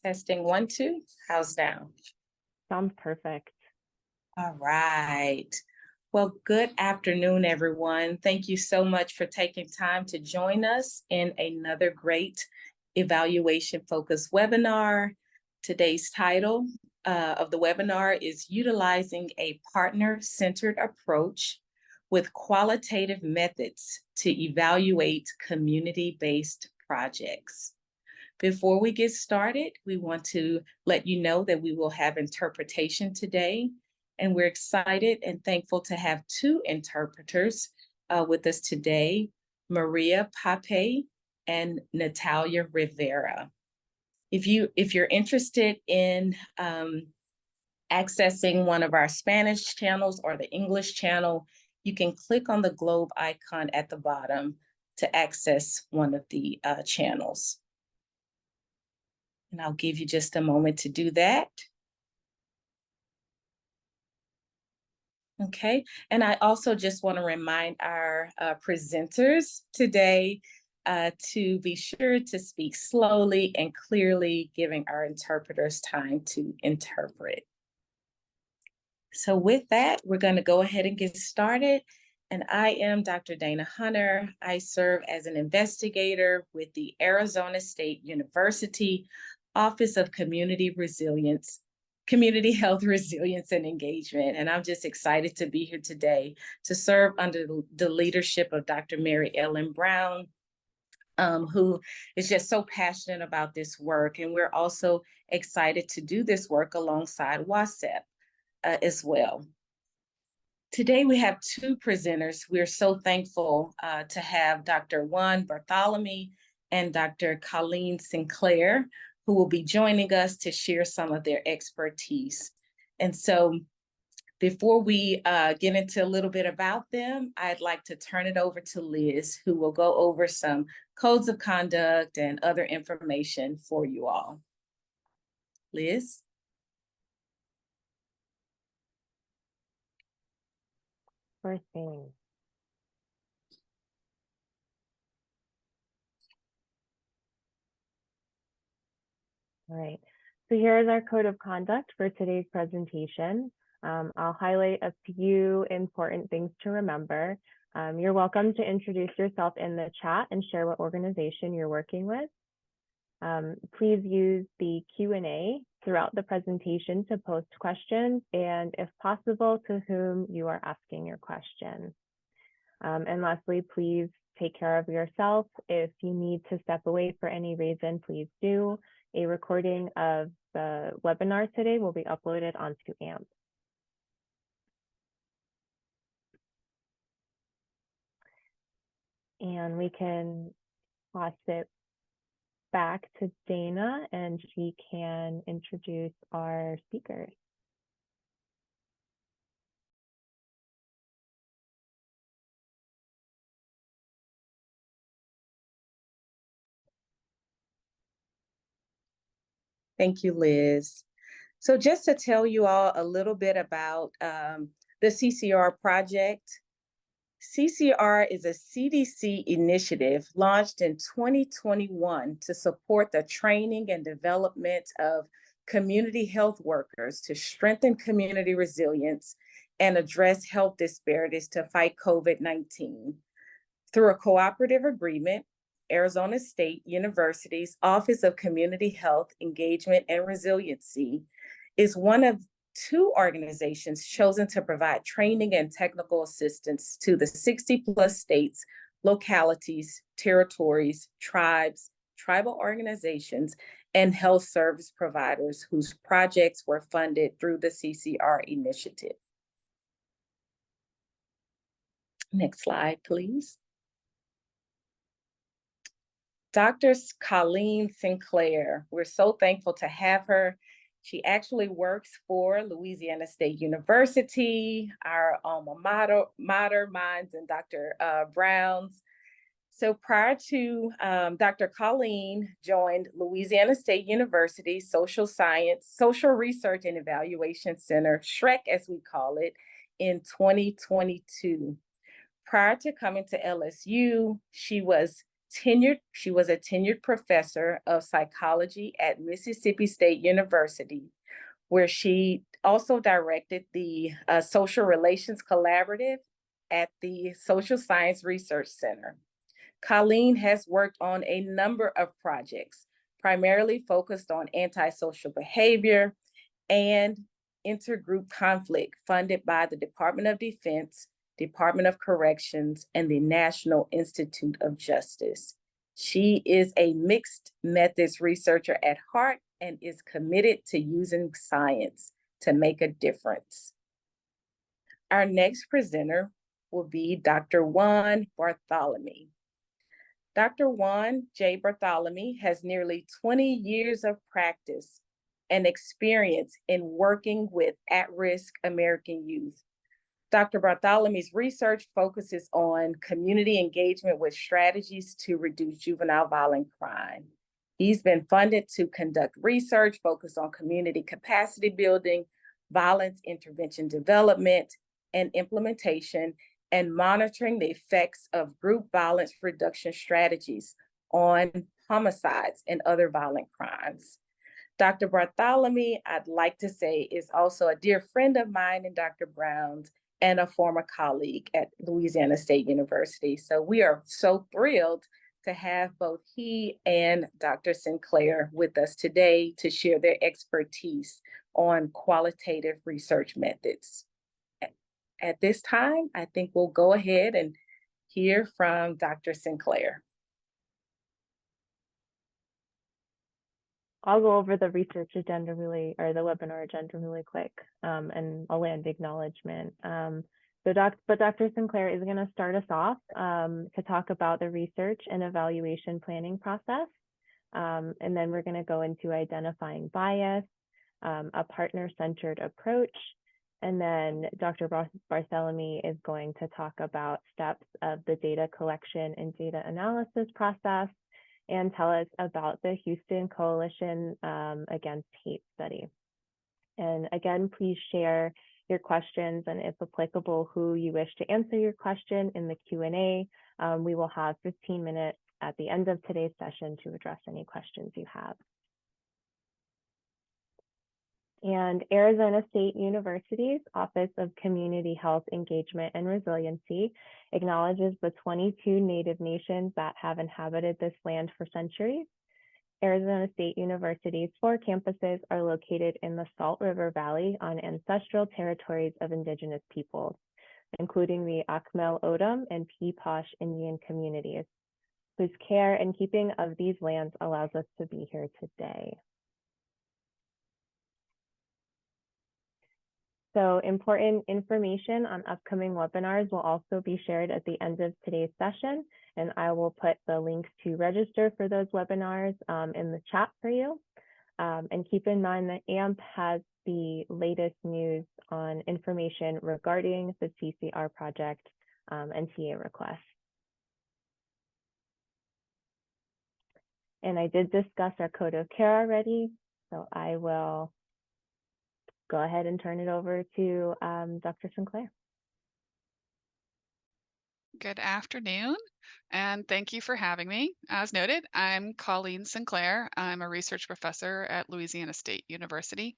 Testing 1, 2. How's now? Sounds perfect. All right. Well, good afternoon, everyone. Thank you so much for taking time to join us in another great evaluation-focused webinar. Today's title of the webinar is Utilizing a Partner-Centered Approach with Qualitative Methods to Evaluate Community-Based Projects. Before we get started, we want to let you know that we will have interpretation today, and we're excited and thankful to have two interpreters with us today, Maria Pape and Natalia Rivera. If you're interested in accessing one of our Spanish channels or the English channel, you can click on the globe icon at the bottom to access one of the channels. And I'll give you just a moment to do that. Okay, and I also just want to remind our presenters today to be sure to speak slowly and clearly, giving our interpreters time to interpret. So with that, we're going to go ahead and get started. And I am Dr. Dana Hunter. I serve as an investigator with the Arizona State University Office of Community Health Resilience and Engagement. And I'm just excited to be here today to serve under the leadership of Dr. Mary Ellen Brown, who is just so passionate about this work. And we're also excited to do this work alongside WASEP as well. Today we have two presenters. We're so thankful to have Dr. Juan Barthelemy and Dr. Colleen Sinclair, who will be joining us to share some of their expertise. And so before we get into a little bit about them, I'd like to turn it over to Liz, who will go over some codes of conduct and other information for you all. Liz? First thing. All right, so here is our code of conduct for today's presentation. I'll highlight a few important things to remember. You're welcome to introduce yourself in the chat and share what organization you're working with. Please use the Q&A throughout the presentation to post questions and, if possible, to whom you are asking your question. And lastly, please take care of yourself. If you need to step away for any reason, please do. A recording of the webinar today will be uploaded onto AMP. And we can pass it back to Dana, and she can introduce our speakers. Thank you, Liz. So just to tell you all a little bit about the CCR project. CCR is a CDC initiative launched in 2021 to support the training and development of community health workers to strengthen community resilience and address health disparities to fight COVID-19. Through a cooperative agreement, Arizona State University's Office of Community Health, Engagement, and Resiliency is one of two organizations chosen to provide training and technical assistance to the 60+ states, localities, territories, tribes, tribal organizations, and health service providers whose projects were funded through the CCR initiative. Next slide, please. Dr. Colleen Sinclair, we're so thankful to have her. She actually works for Louisiana State University, our alma mater, mine's and Dr. Brown's. So prior to Dr. Colleen joined Louisiana State University Social Research and Evaluation Center, SHREC as we call it, in 2022. Prior to coming to LSU, she was She was a tenured professor of psychology at Mississippi State University, where she also directed the Social Relations Collaborative at the Social Science Research Center. Colleen has worked on a number of projects, primarily focused on antisocial behavior and intergroup conflict, funded by the Department of Defense, Department of Corrections, and the National Institute of Justice. She is a mixed methods researcher at heart and is committed to using science to make a difference. Our next presenter will be Dr. Juan Barthelemy. Dr. Juan J. Barthelemy has nearly 20 years of practice and experience in working with at-risk American youth. Dr. Barthelemy's research focuses on community engagement with strategies to reduce juvenile violent crime. He's been funded to conduct research focused on community capacity building, violence intervention development and implementation, and monitoring the effects of group violence reduction strategies on homicides and other violent crimes. Dr. Barthelemy, I'd like to say, is also a dear friend of mine and Dr. Brown's, and a former colleague at Louisiana State University. So we are so thrilled to have both he and Dr. Sinclair with us today to share their expertise on qualitative research methods. At this time, I think we'll go ahead and hear from Dr. Sinclair. I'll go over the research agenda or the webinar agenda really quick, and I'll land acknowledgement. But Dr. Sinclair is going to start us off to talk about the research and evaluation planning process. And then we're going to go into identifying bias, a partner-centered approach, and then Dr. Barthelemy is going to talk about steps of the data collection and data analysis process, and tell us about the Houston Coalition Against Hate study. And again, please share your questions and, if applicable, who you wish to answer your question in the Q&A. We will have 15 minutes at the end of today's session to address any questions you have. And Arizona State University's Office of Community Health Engagement and Resiliency acknowledges the 22 Native nations that have inhabited this land for centuries. Arizona State University's 4 campuses are located in the Salt River Valley on ancestral territories of Indigenous peoples, including the Akmel Odom and Peeposh Indian communities, whose care and keeping of these lands allows us to be here today. So important information on upcoming webinars will also be shared at the end of today's session, and I will put the links to register for those webinars in the chat for you. And keep in mind that AMP has the latest news on information regarding the CCR project and TA requests. And I did discuss our code of care already, so I will go ahead and turn it over to Dr. Sinclair. Good afternoon, and thank you for having me. As noted, I'm Colleen Sinclair. I'm a research professor at Louisiana State University.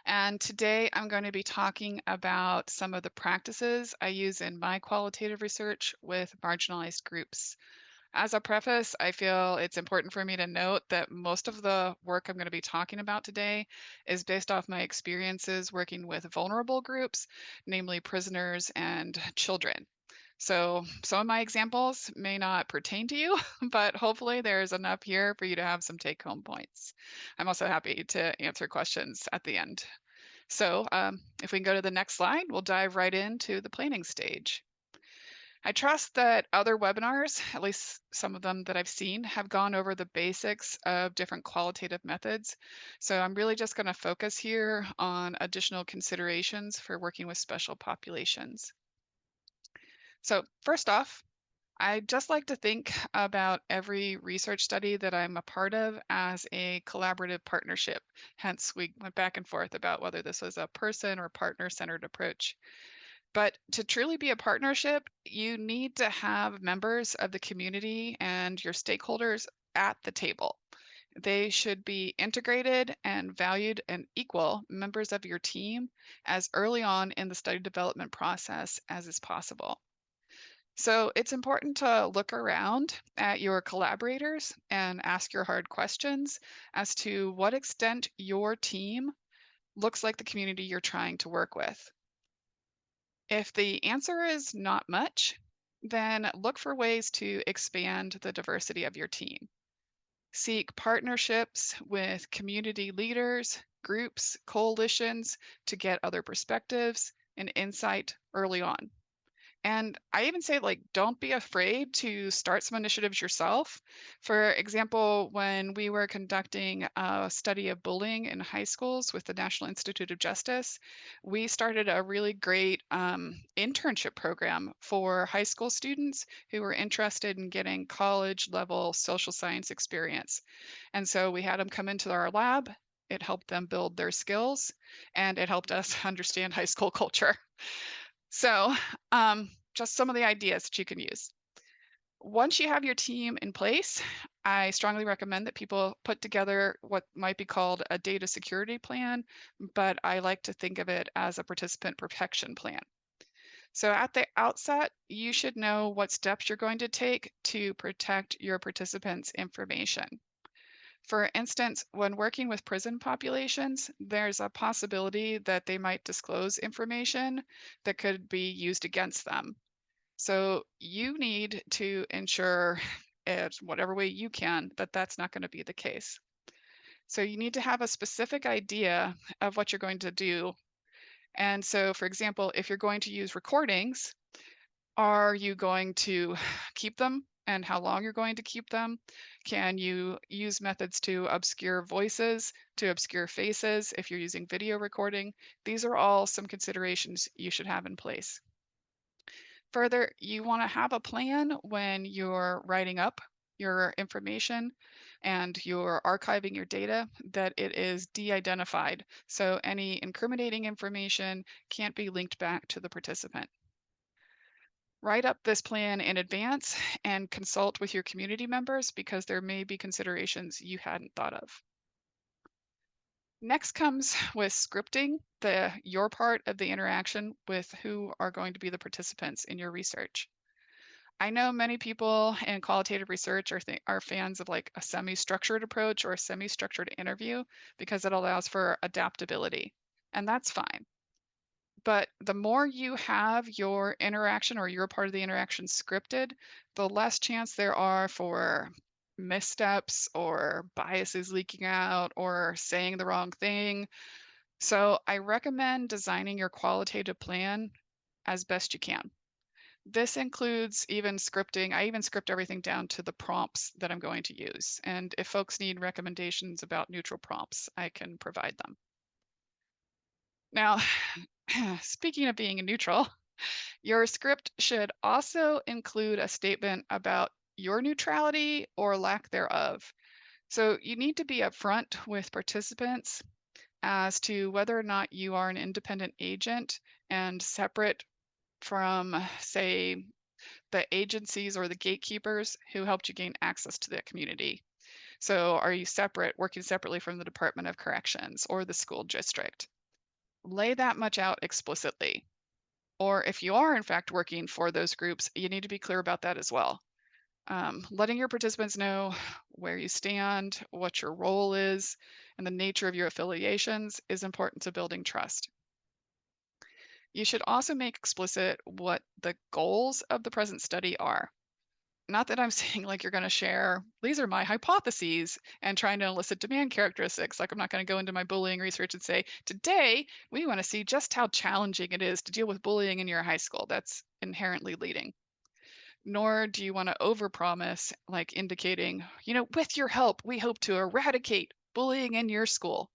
And today I'm going to be talking about some of the practices I use in my qualitative research with marginalized groups. As a preface, I feel it's important for me to note that most of the work I'm going to be talking about today is based off my experiences working with vulnerable groups, namely prisoners and children. So some of my examples may not pertain to you, but hopefully there's enough here for you to have some take-home points. I'm also happy to answer questions at the end. So if we can go to the next slide, we'll dive right into the planning stage. I trust that other webinars, at least some of them that I've seen, have gone over the basics of different qualitative methods. So I'm really just going to focus here on additional considerations for working with special populations. So first off, I just like to think about every research study that I'm a part of as a collaborative partnership. Hence, we went back and forth about whether this was a person or partner-centered approach. But to truly be a partnership, you need to have members of the community and your stakeholders at the table. They should be integrated and valued and equal members of your team as early on in the study development process as is possible. So it's important to look around at your collaborators and ask your hard questions as to what extent your team looks like the community you're trying to work with. If the answer is not much, then look for ways to expand the diversity of your team. Seek partnerships with community leaders, groups, coalitions to get other perspectives and insight early on. And I even say, like, don't be afraid to start some initiatives yourself. For example, when we were conducting a study of bullying in high schools with the National Institute of Justice, we started a really great internship program for high school students who were interested in getting college level social science experience. And so we had them come into our lab. It helped them build their skills and it helped us understand high school culture. So, just some of the ideas that you can use. Once you have your team in place, I strongly recommend that people put together what might be called a data security plan, but I like to think of it as a participant protection plan. So at the outset, you should know what steps you're going to take to protect your participants' information. For instance, when working with prison populations, there's a possibility that they might disclose information that could be used against them. So you need to ensure, in whatever way you can, that that's not going to be the case. So you need to have a specific idea of what you're going to do. And so, for example, if you're going to use recordings, are you going to keep them and how long you're going to keep them? Can you use methods to obscure voices, to obscure faces if you're using video recording? These are all some considerations you should have in place. Further, you want to have a plan when you're writing up your information and you're archiving your data that it is de-identified. So any incriminating information can't be linked back to the participant. Write up this plan in advance and consult with your community members because there may be considerations you hadn't thought of. Next comes with scripting your part of the interaction with who are going to be the participants in your research. I know many people in qualitative research are fans of like a semi-structured approach or a semi-structured interview because it allows for adaptability, and that's fine. But the more you have your interaction or your part of the interaction scripted, the less chance there are for missteps or biases leaking out or saying the wrong thing. So I recommend designing your qualitative plan as best you can. This includes even scripting. I even script everything down to the prompts that I'm going to use. And if folks need recommendations about neutral prompts, I can provide them. Now, speaking of being neutral, your script should also include a statement about your neutrality or lack thereof. So you need to be upfront with participants as to whether or not you are an independent agent and separate from, say, the agencies or the gatekeepers who helped you gain access to the community. So are you separate, working separately from the Department of Corrections or the school district? Lay that much out explicitly. Or if you are in fact working for those groups, you need to be clear about that as well. Letting your participants know where you stand, what your role is, and the nature of your affiliations is important to building trust. You should also make explicit what the goals of the present study are. Not that I'm saying like you're going to share, these are my hypotheses and trying to elicit demand characteristics. Like I'm not going to go into my bullying research and say, today we want to see just how challenging it is to deal with bullying in your high school. That's inherently leading. Nor do you want to overpromise, like indicating, with your help, we hope to eradicate bullying in your school.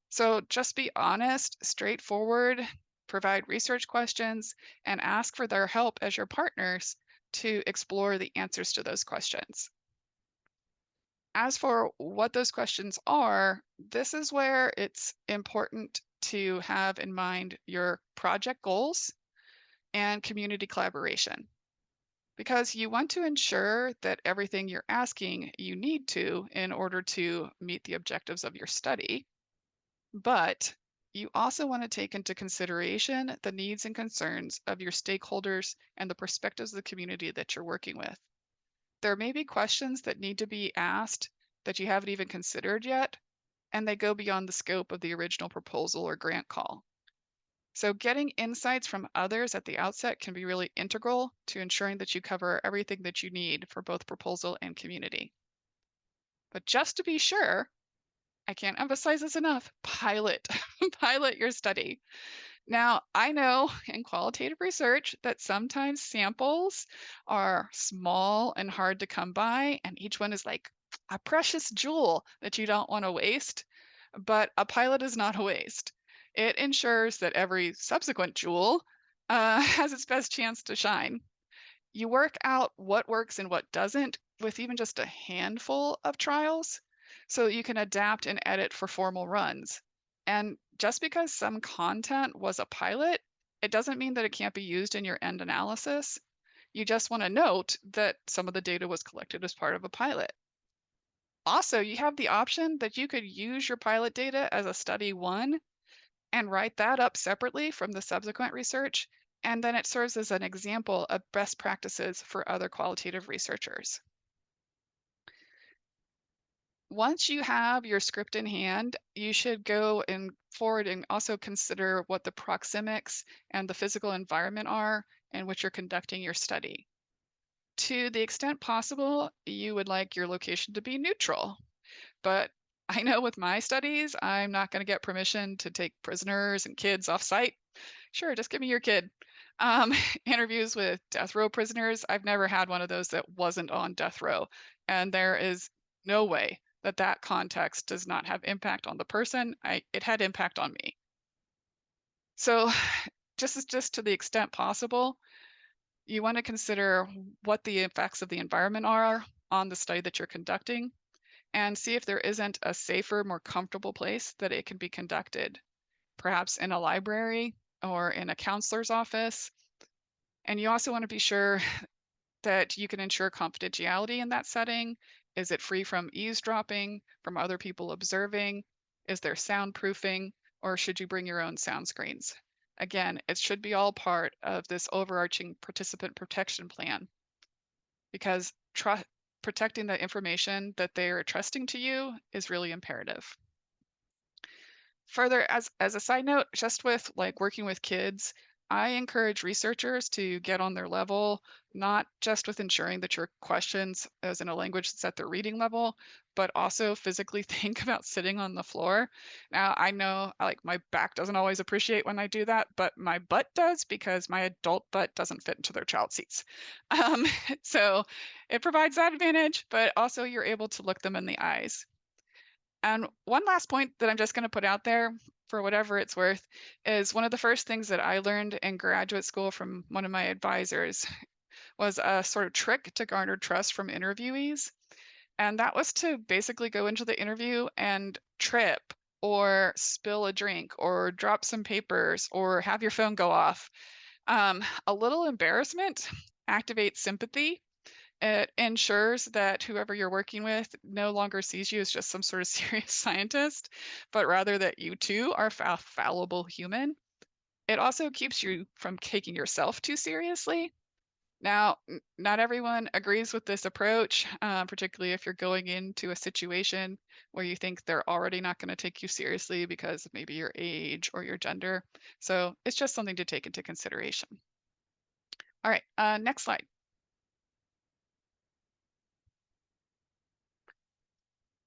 So just be honest, straightforward, provide research questions, and ask for their help as your partners to explore the answers to those questions. As for what those questions are, this is where it's important to have in mind your project goals, and community collaboration. Because you want to ensure that everything you're asking you need to in order to meet the objectives of your study, but you also want to take into consideration the needs and concerns of your stakeholders and the perspectives of the community that you're working with. There may be questions that need to be asked that you haven't even considered yet, and they go beyond the scope of the original proposal or grant call. So, getting insights from others at the outset can be really integral to ensuring that you cover everything that you need for both proposal and community. But just to be sure, I can't emphasize this enough, pilot, pilot your study. Now, I know in qualitative research that sometimes samples are small and hard to come by, and each one is like a precious jewel that you don't want to waste. But a pilot is not a waste. It ensures that every subsequent jewel has its best chance to shine. You work out what works and what doesn't with even just a handful of trials, so you can adapt and edit for formal runs. And just because some content was a pilot, it doesn't mean that it can't be used in your end analysis. You just want to note that some of the data was collected as part of a pilot. Also, you have the option that you could use your pilot data as a study one and write that up separately from the subsequent research, and then it serves as an example of best practices for other qualitative researchers. Once you have your script in hand, you should go and forward and also consider what the proxemics and the physical environment are in which you're conducting your study. To the extent possible, you would like your location to be neutral. But I know with my studies, I'm not going to get permission to take prisoners and kids off site. Sure, just give me your kid. Um, interviews with death row prisoners, I've never had one of those that wasn't on death row. And there is no way that that context does not have impact on the person. It had impact on me. So just to the extent possible, you want to consider what the effects of the environment are on the study that you're conducting and see if there isn't a safer, more comfortable place that it can be conducted, perhaps in a library or in a counselor's office. And you also want to be sure that you can ensure confidentiality in that setting. Is it free from eavesdropping, from other people observing? Is there soundproofing, or should you bring your own sound screens? Again, it should be all part of this overarching participant protection plan because protecting the information that they are trusting to you is really imperative. Further, as a side note, just with like working with kids, I encourage researchers to get on their level, not just with ensuring that your questions is in a language that's at their reading level, but also physically think about sitting on the floor. Now, I know like my back doesn't always appreciate when I do that, but my butt does because my adult butt doesn't fit into their child seats. Um, so it provides that advantage, but also you're able to look them in the eyes. And one last point that I'm just going to put out there for whatever it's worth is one of the first things that I learned in graduate school from one of my advisors was a sort of trick to garner trust from interviewees. And that was to basically go into the interview and trip or spill a drink or drop some papers or have your phone go off. A little embarrassment activates sympathy. It ensures that whoever you're working with no longer sees you as just some sort of serious scientist, but rather that you too are a fallible human. It also keeps you from taking yourself too seriously. Now, not everyone agrees with this approach, particularly if you're going into a situation where you think they're already not going to take you seriously because of maybe your age or your gender. So it's just something to take into consideration. All right, next slide.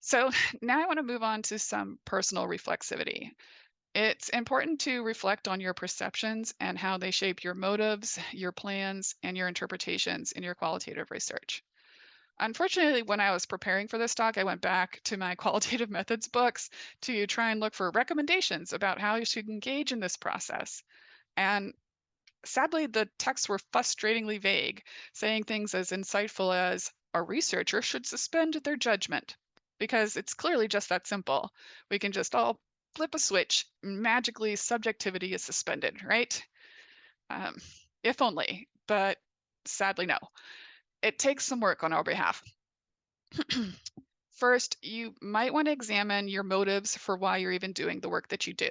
So now I want to move on to some personal reflexivity. It's important to reflect on your perceptions and how they shape your motives, your plans, and your interpretations in your qualitative research. Unfortunately, when I was preparing for this talk, I went back to my qualitative methods books to try and look for recommendations about how you should engage in this process. And sadly, the texts were frustratingly vague, saying things as insightful as a researcher should suspend their judgment, because it's clearly just that simple. We can just all flip a switch, magically subjectivity is suspended, right? Um, If only, but sadly, no. It takes some work on our behalf. First, you might want to examine your motives for why you're even doing the work that you do.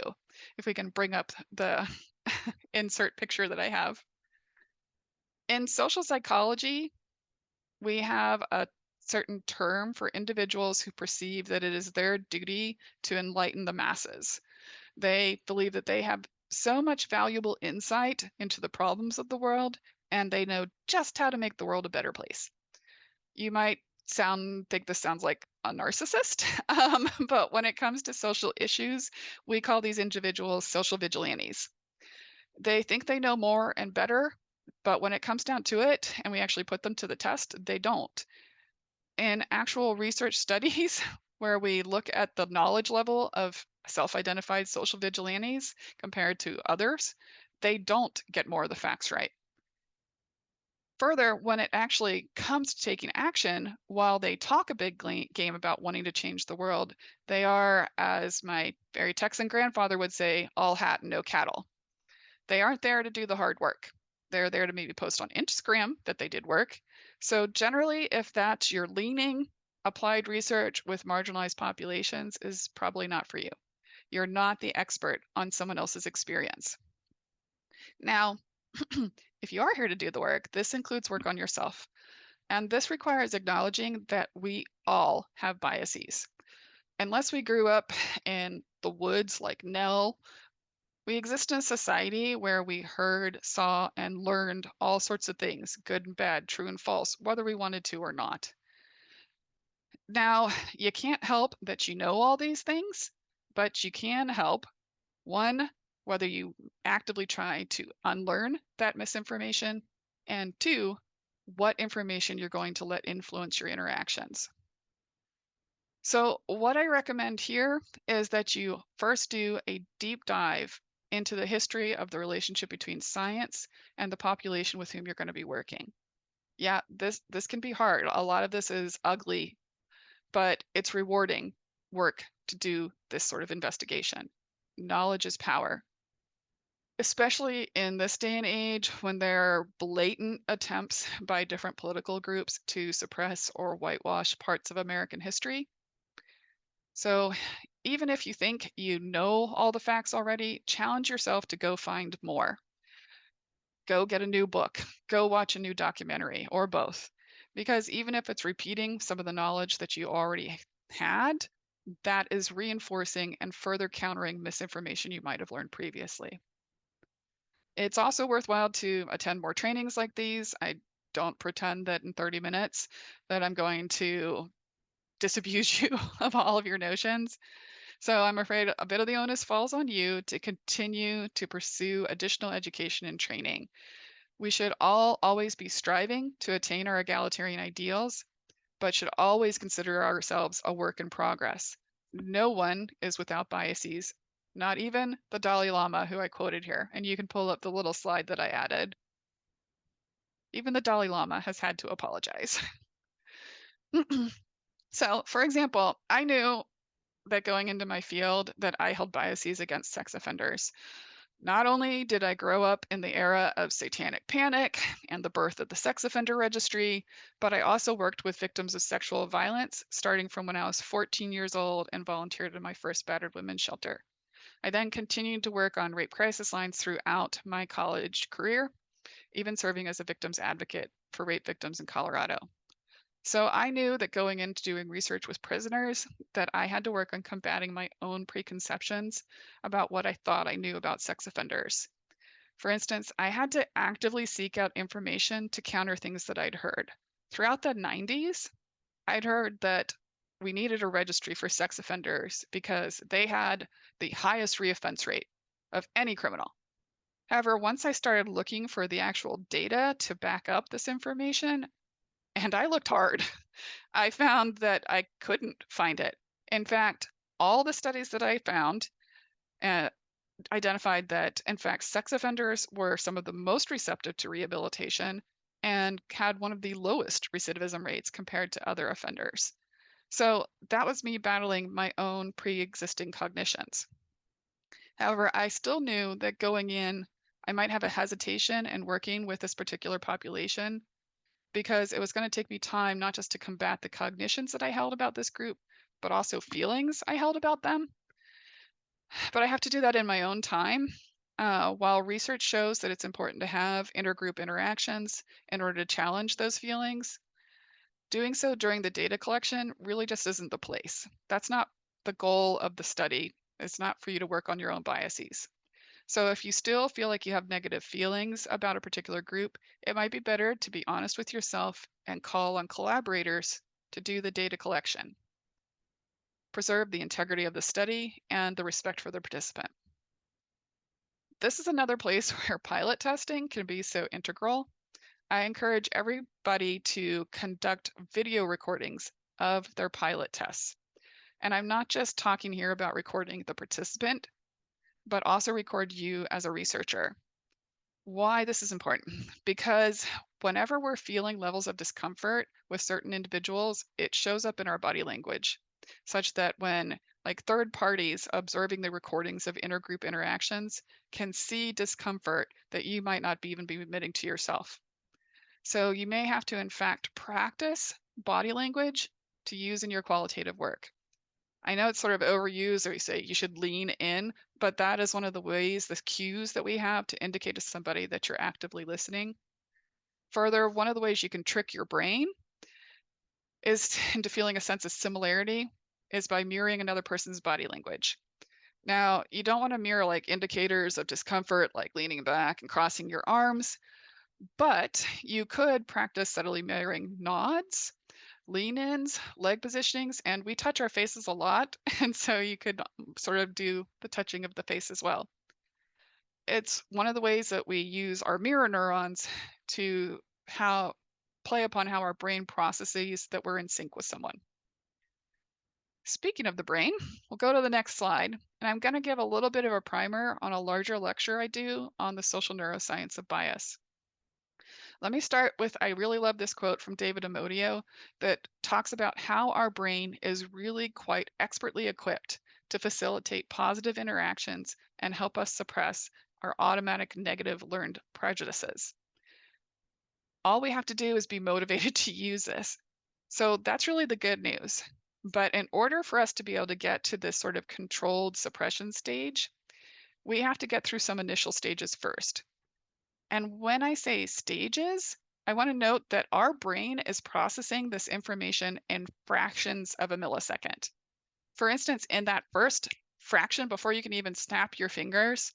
If we can bring up the insert picture that I have. In social psychology, we have a certain term for individuals who perceive that it is their duty to enlighten the masses. They believe that they have so much valuable insight into the problems of the world, and they know just how to make the world a better place. You might think this sounds like a narcissist, but when it comes to social issues, we call these individuals social vigilantes. They think they know more and better, but when it comes down to it, and we actually put them to the test, they don't. In actual research studies, where we look at the knowledge level of self-identified social vigilantes compared to others, they don't get more of the facts right. Further, when it actually comes to taking action, while they talk a big game about wanting to change the world, they are, as my very Texan grandfather would say, all hat and no cattle. They aren't there to do the hard work. They're there to maybe post on Instagram that they did work. So generally, if that's your leaning, applied research with marginalized populations is probably not for you. You're not the expert on someone else's experience. Now, if you are here to do the work, this includes work on yourself. And this requires acknowledging that we all have biases. Unless we grew up in the woods like Nell, we exist in a society where we heard, saw, and learned all sorts of things, good and bad, true and false, whether we wanted to or not. Now, you can't help that you know all these things, but you can help, one, whether you actively try to unlearn that misinformation, and two, what information you're going to let influence your interactions. So, what I recommend here is that you first do a deep dive into the history of the relationship between science and the population with whom you're going to be working. Yeah, this can be hard. A lot of this is ugly, but it's rewarding work to do this sort of investigation. Knowledge is power, especially in this day and age when there are blatant attempts by different political groups to suppress or whitewash parts of American history. So even if you think you know all the facts already, challenge yourself to go find more. Go get a new book, go watch a new documentary, or both. Because even if it's repeating some of the knowledge that you already had, that is reinforcing and further countering misinformation you might have learned previously. It's also worthwhile to attend more trainings like these. I don't pretend that in 30 minutes that I'm going to disabuse you of all of your notions. So I'm afraid a bit of the onus falls on you to continue to pursue additional education and training. We should all always be striving to attain our egalitarian ideals, but should always consider ourselves a work in progress. No one is without biases, not even the Dalai Lama, who I quoted here. And you can pull up the little slide that I added. Even the Dalai Lama has had to apologize. So, for example, I knew that going into my field that I held biases against sex offenders. Not only did I grow up in the era of satanic panic and the birth of the sex offender registry, but I also worked with victims of sexual violence starting from when I was 14 years old and volunteered in my first battered women's shelter. I then continued to work on rape crisis lines throughout my college career, even serving as a victims advocate for rape victims in Colorado. So I knew that going into doing research with prisoners that I had to work on combating my own preconceptions about what I thought I knew about sex offenders. For instance, I had to actively seek out information to counter things that I'd heard. Throughout the 90s, I'd heard that we needed a registry for sex offenders because they had the highest reoffense rate of any criminal. However, once I started looking for the actual data to back up this information, and I looked hard, I found that I couldn't find it. In fact, all the studies that I found uh, identified that, in fact, sex offenders were some of the most receptive to rehabilitation and had one of the lowest recidivism rates compared to other offenders. So that was me battling my own pre existing cognitions. However, I still knew that going in I might have a hesitation in working with this particular population because it was going to take me time not just to combat the cognitions that I held about this group, but also feelings I held about them. But I have to do that in my own time. While research shows that it's important to have intergroup interactions in order to challenge those feelings, doing so during the data collection really just isn't the place. That's not the goal of the study. It's not for you to work on your own biases. So if you still feel like you have negative feelings about a particular group, it might be better to be honest with yourself and call on collaborators to do the data collection. Preserve the integrity of the study and the respect for the participant. This is another place where pilot testing can be so integral. I encourage everybody to conduct video recordings of their pilot tests. And I'm not just talking here about recording the participant, but also record you as a researcher. Why this is important? Because whenever we're feeling levels of discomfort with certain individuals, it shows up in our body language, such that when like third parties observing the recordings of intergroup interactions can see discomfort that you might not even be admitting to yourself. So you may have to, in fact, practice body language to use in your qualitative work. I know it's sort of overused, or you say you should lean in, but that is one of the ways, the cues that we have to indicate to somebody that you're actively listening. Further, one of the ways you can trick your brain is into feeling a sense of similarity is by mirroring another person's body language. Now, you don't want to mirror like indicators of discomfort, like leaning back and crossing your arms, but you could practice subtly mirroring nods, lean-ins, leg positionings, and we touch our faces a lot, and so you could sort of do the touching of the face as well. It's one of the ways that we use our mirror neurons to how play upon how our brain processes that we're in sync with someone. Speaking of the brain, we'll go to the next slide, and I'm going to give a little bit of a primer on a larger lecture I do on the social neuroscience of bias. Let me start with I really love this quote from David Amodio that talks about how our brain is really quite expertly equipped to facilitate positive interactions and help us suppress our automatic negative learned prejudices. All we have to do is be motivated to use this. So that's really the good news. But in order for us to be able to get to this sort of controlled suppression stage, we have to get through some initial stages first. And when I say stages, I want to note that our brain is processing this information in fractions of a millisecond. For instance, in that first fraction before you can even snap your fingers,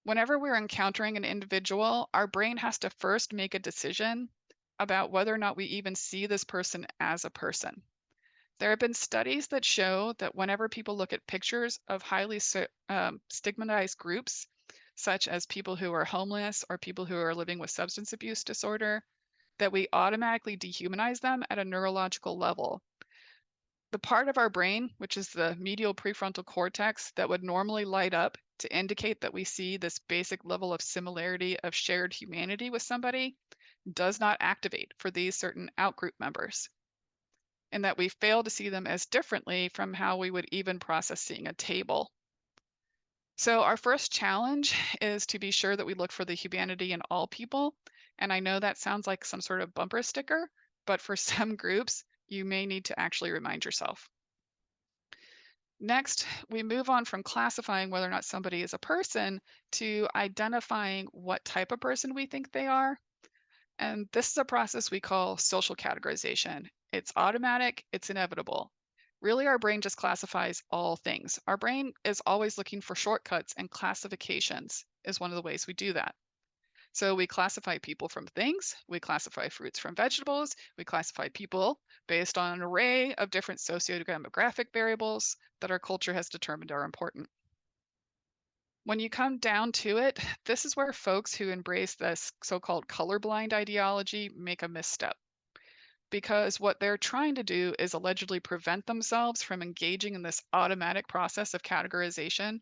whenever we're encountering an individual, our brain has to first make a decision about whether or not we even see this person as a person. There have been studies that show that whenever people look at pictures of highly stigmatized groups, such as people who are homeless or people who are living with substance abuse disorder, that we automatically dehumanize them at a neurological level. The part of our brain, which is the medial prefrontal cortex, that would normally light up to indicate that we see this basic level of similarity of shared humanity with somebody, does not activate for these certain outgroup members, and that we fail to see them as differently from how we would even process seeing a table. So our first challenge is to be sure that we look for the humanity in all people. And I know that sounds like some sort of bumper sticker, but for some groups, you may need to actually remind yourself. Next, we move on from classifying whether or not somebody is a person to identifying what type of person we think they are. And this is a process we call social categorization. It's automatic, it's inevitable. Really, our brain just classifies all things. Our brain is always looking for shortcuts, and classifications is one of the ways we do that. So we classify people from things, we classify fruits from vegetables, we classify people based on an array of different sociodemographic variables that our culture has determined are important. When you come down to it, this is where folks who embrace this so-called colorblind ideology make a misstep, because what they're trying to do is allegedly prevent themselves from engaging in this automatic process of categorization.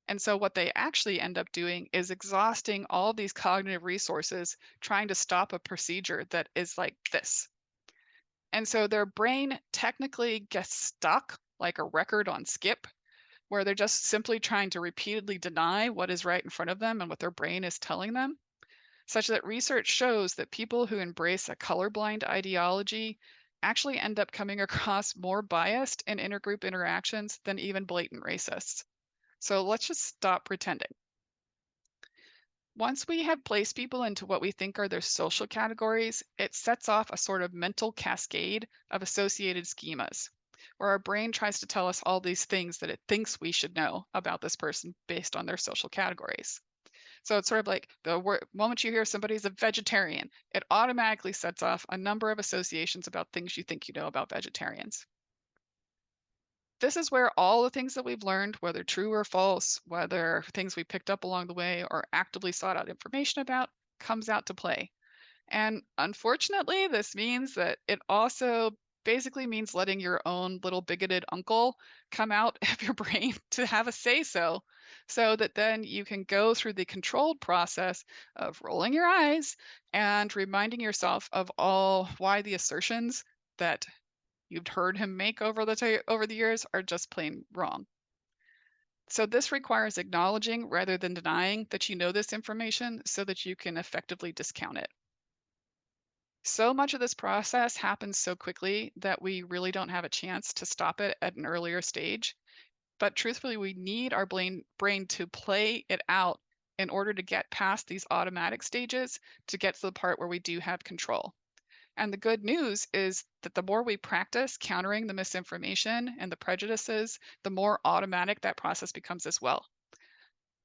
And so what they actually end up doing is exhausting all these cognitive resources trying to stop a procedure that is like this. And so their brain technically gets stuck like a record on skip, where they're just simply trying to repeatedly deny what is right in front of them and what their brain is telling them, such that research shows that people who embrace a colorblind ideology actually end up coming across more biased in intergroup interactions than even blatant racists. So let's just stop pretending. Once we have placed people into what we think are their social categories, it sets off a sort of mental cascade of associated schemas, where our brain tries to tell us all these things that it thinks we should know about this person based on their social categories. So it's sort of like the moment you hear somebody's a vegetarian, it automatically sets off a number of associations about things you think you know about vegetarians. This is where all the things that we've learned, whether true or false, whether things we picked up along the way or actively sought out information about, comes out to play. And unfortunately, this means that it also basically means letting your own little bigoted uncle come out of your brain to have a say so that then you can go through the controlled process of rolling your eyes and reminding yourself of all why the assertions that you've heard him make over the years are just plain wrong. So this requires acknowledging rather than denying that you know this information so that you can effectively discount it. So much of this process happens so quickly that we really don't have a chance to stop it at an earlier stage. But truthfully, we need our brain to play it out in order to get past these automatic stages to get to the part where we do have control. And the good news is that the more we practice countering the misinformation and the prejudices, the more automatic that process becomes as well.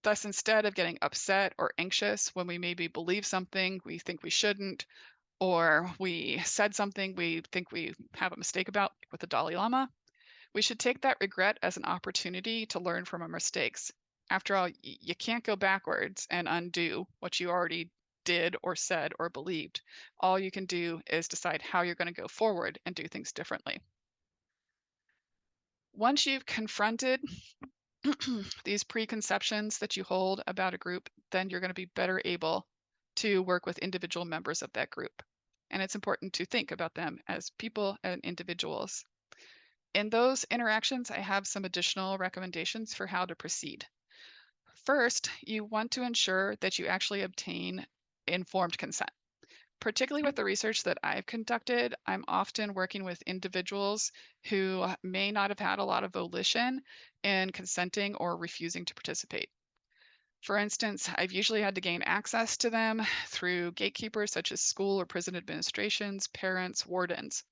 Thus, instead of getting upset or anxious when we maybe believe something we think we shouldn't, or we said something we think we have a mistake about, like with the Dalai Lama, we should take that regret as an opportunity to learn from our mistakes. After all, you can't go backwards and undo what you already did or said or believed. All you can do is decide how you're going to go forward and do things differently. Once you've confronted these preconceptions that you hold about a group, then you're going to be better able to work with individual members of that group. And it's important to think about them as people and individuals. In those interactions, I have some additional recommendations for how to proceed. First, you want to ensure that you actually obtain informed consent. Particularly with the research that I've conducted, I'm often working with individuals who may not have had a lot of volition in consenting or refusing to participate. For instance, I've usually had to gain access to them through gatekeepers such as school or prison administrations, parents, wardens.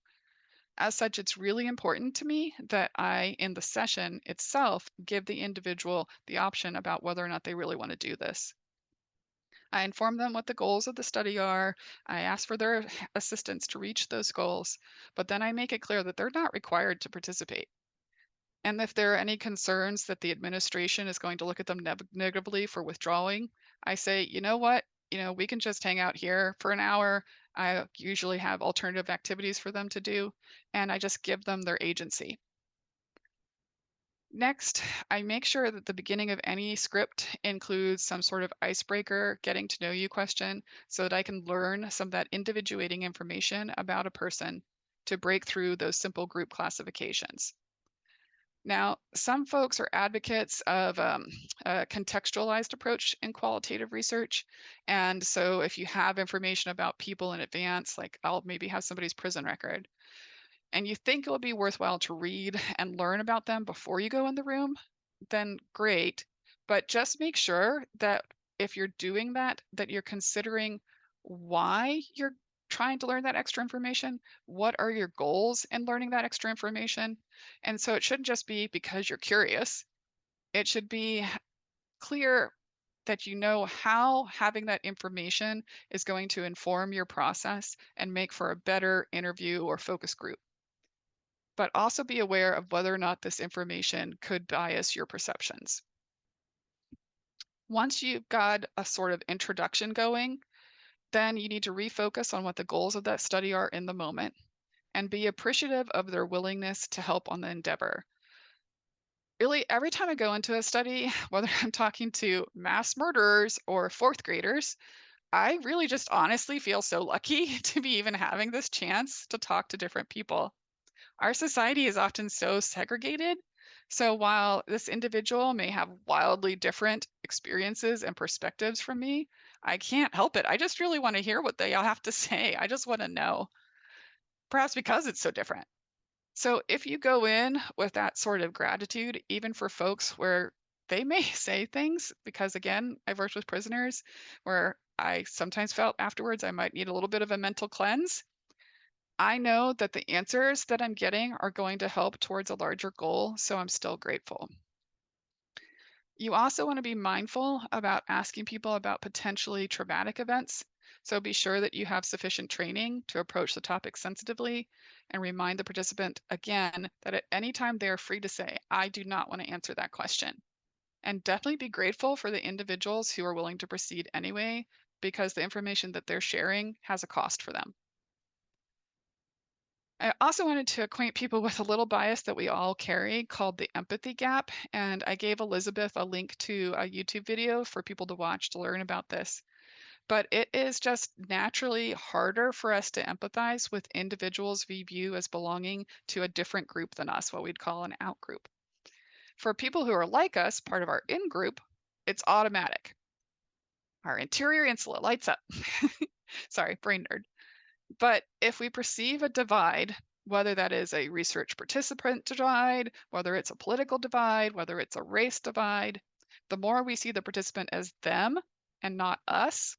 As such, it's really important to me that I, in the session itself, give the individual the option about whether or not they really want to do this. I inform them what the goals of the study are. I ask for their assistance to reach those goals, but then I make it clear that they're not required to participate. And if there are any concerns that the administration is going to look at them negatively for withdrawing, I say, you know what? We can just hang out here for an hour. I usually have alternative activities for them to do, and I just give them their agency. Next, I make sure that the beginning of any script includes some sort of icebreaker, getting to know you question, so that I can learn some of that individuating information about a person to break through those simple group classifications. Now, some folks are advocates of a contextualized approach in qualitative research. And so if you have information about people in advance, like I'll maybe have somebody's prison record, and you think it would be worthwhile to read and learn about them before you go in the room, then great. But just make sure that if you're doing that, that you're considering why you're trying to learn that extra information. What are your goals in learning that extra information? And so it shouldn't just be because you're curious. It should be clear that you know how having that information is going to inform your process and make for a better interview or focus group. But also be aware of whether or not this information could bias your perceptions. Once you've got a sort of introduction going, then you need to refocus on what the goals of that study are in the moment and be appreciative of their willingness to help on the endeavor. Really, every time I go into a study, whether I'm talking to mass murderers or fourth graders, I really just honestly feel so lucky to be even having this chance to talk to different people. Our society is often so segregated. So while this individual may have wildly different experiences and perspectives from me, I can't help it. I just really want to hear what they all have to say. I just want to know, perhaps because it's so different. So if you go in with that sort of gratitude, even for folks where they may say things, because again, I've worked with prisoners where I sometimes felt afterwards I might need a little bit of a mental cleanse. I know that the answers that I'm getting are going to help towards a larger goal, so I'm still grateful. You also want to be mindful about asking people about potentially traumatic events. So be sure that you have sufficient training to approach the topic sensitively and remind the participant again that at any time they are free to say, I do not want to answer that question. And definitely be grateful for the individuals who are willing to proceed anyway, because the information that they're sharing has a cost for them. I also wanted to acquaint people with a little bias that we all carry called the empathy gap. And I gave Elizabeth a link to a YouTube video for people to watch to learn about this. But it is just naturally harder for us to empathize with individuals we view as belonging to a different group than us, what we'd call an out group. For people who are like us, part of our in group, it's automatic. Our interior insula lights up. Sorry, brain nerd. But if we perceive a divide, whether that is a research participant divide, whether it's a political divide, whether it's a race divide, the more we see the participant as them and not us,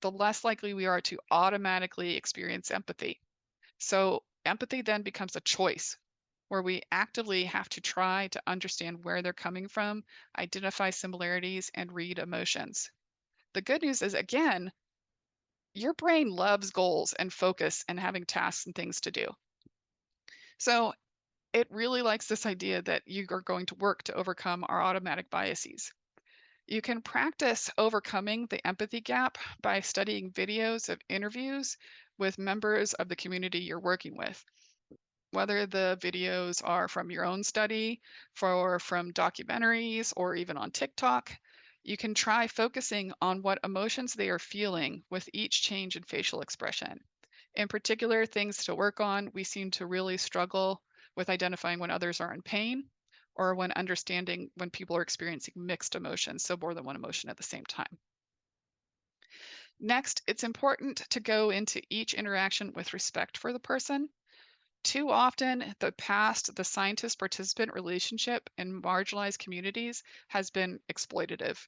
the less likely we are to automatically experience empathy. So empathy then becomes a choice where we actively have to try to understand where they're coming from, identify similarities, and read emotions. The good news is, again, your brain loves goals and focus and having tasks and things to do. So it really likes this idea that you are going to work to overcome our automatic biases. You can practice overcoming the empathy gap by studying videos of interviews with members of the community you're working with. Whether the videos are from your own study, from documentaries, or even on TikTok, you can try focusing on what emotions they are feeling with each change in facial expression. In particular, things to work on, we seem to really struggle with identifying when others are in pain or when understanding when people are experiencing mixed emotions, so more than one emotion at the same time. Next, it's important to go into each interaction with respect for the person. Too often, the scientist participant relationship in marginalized communities has been exploitative.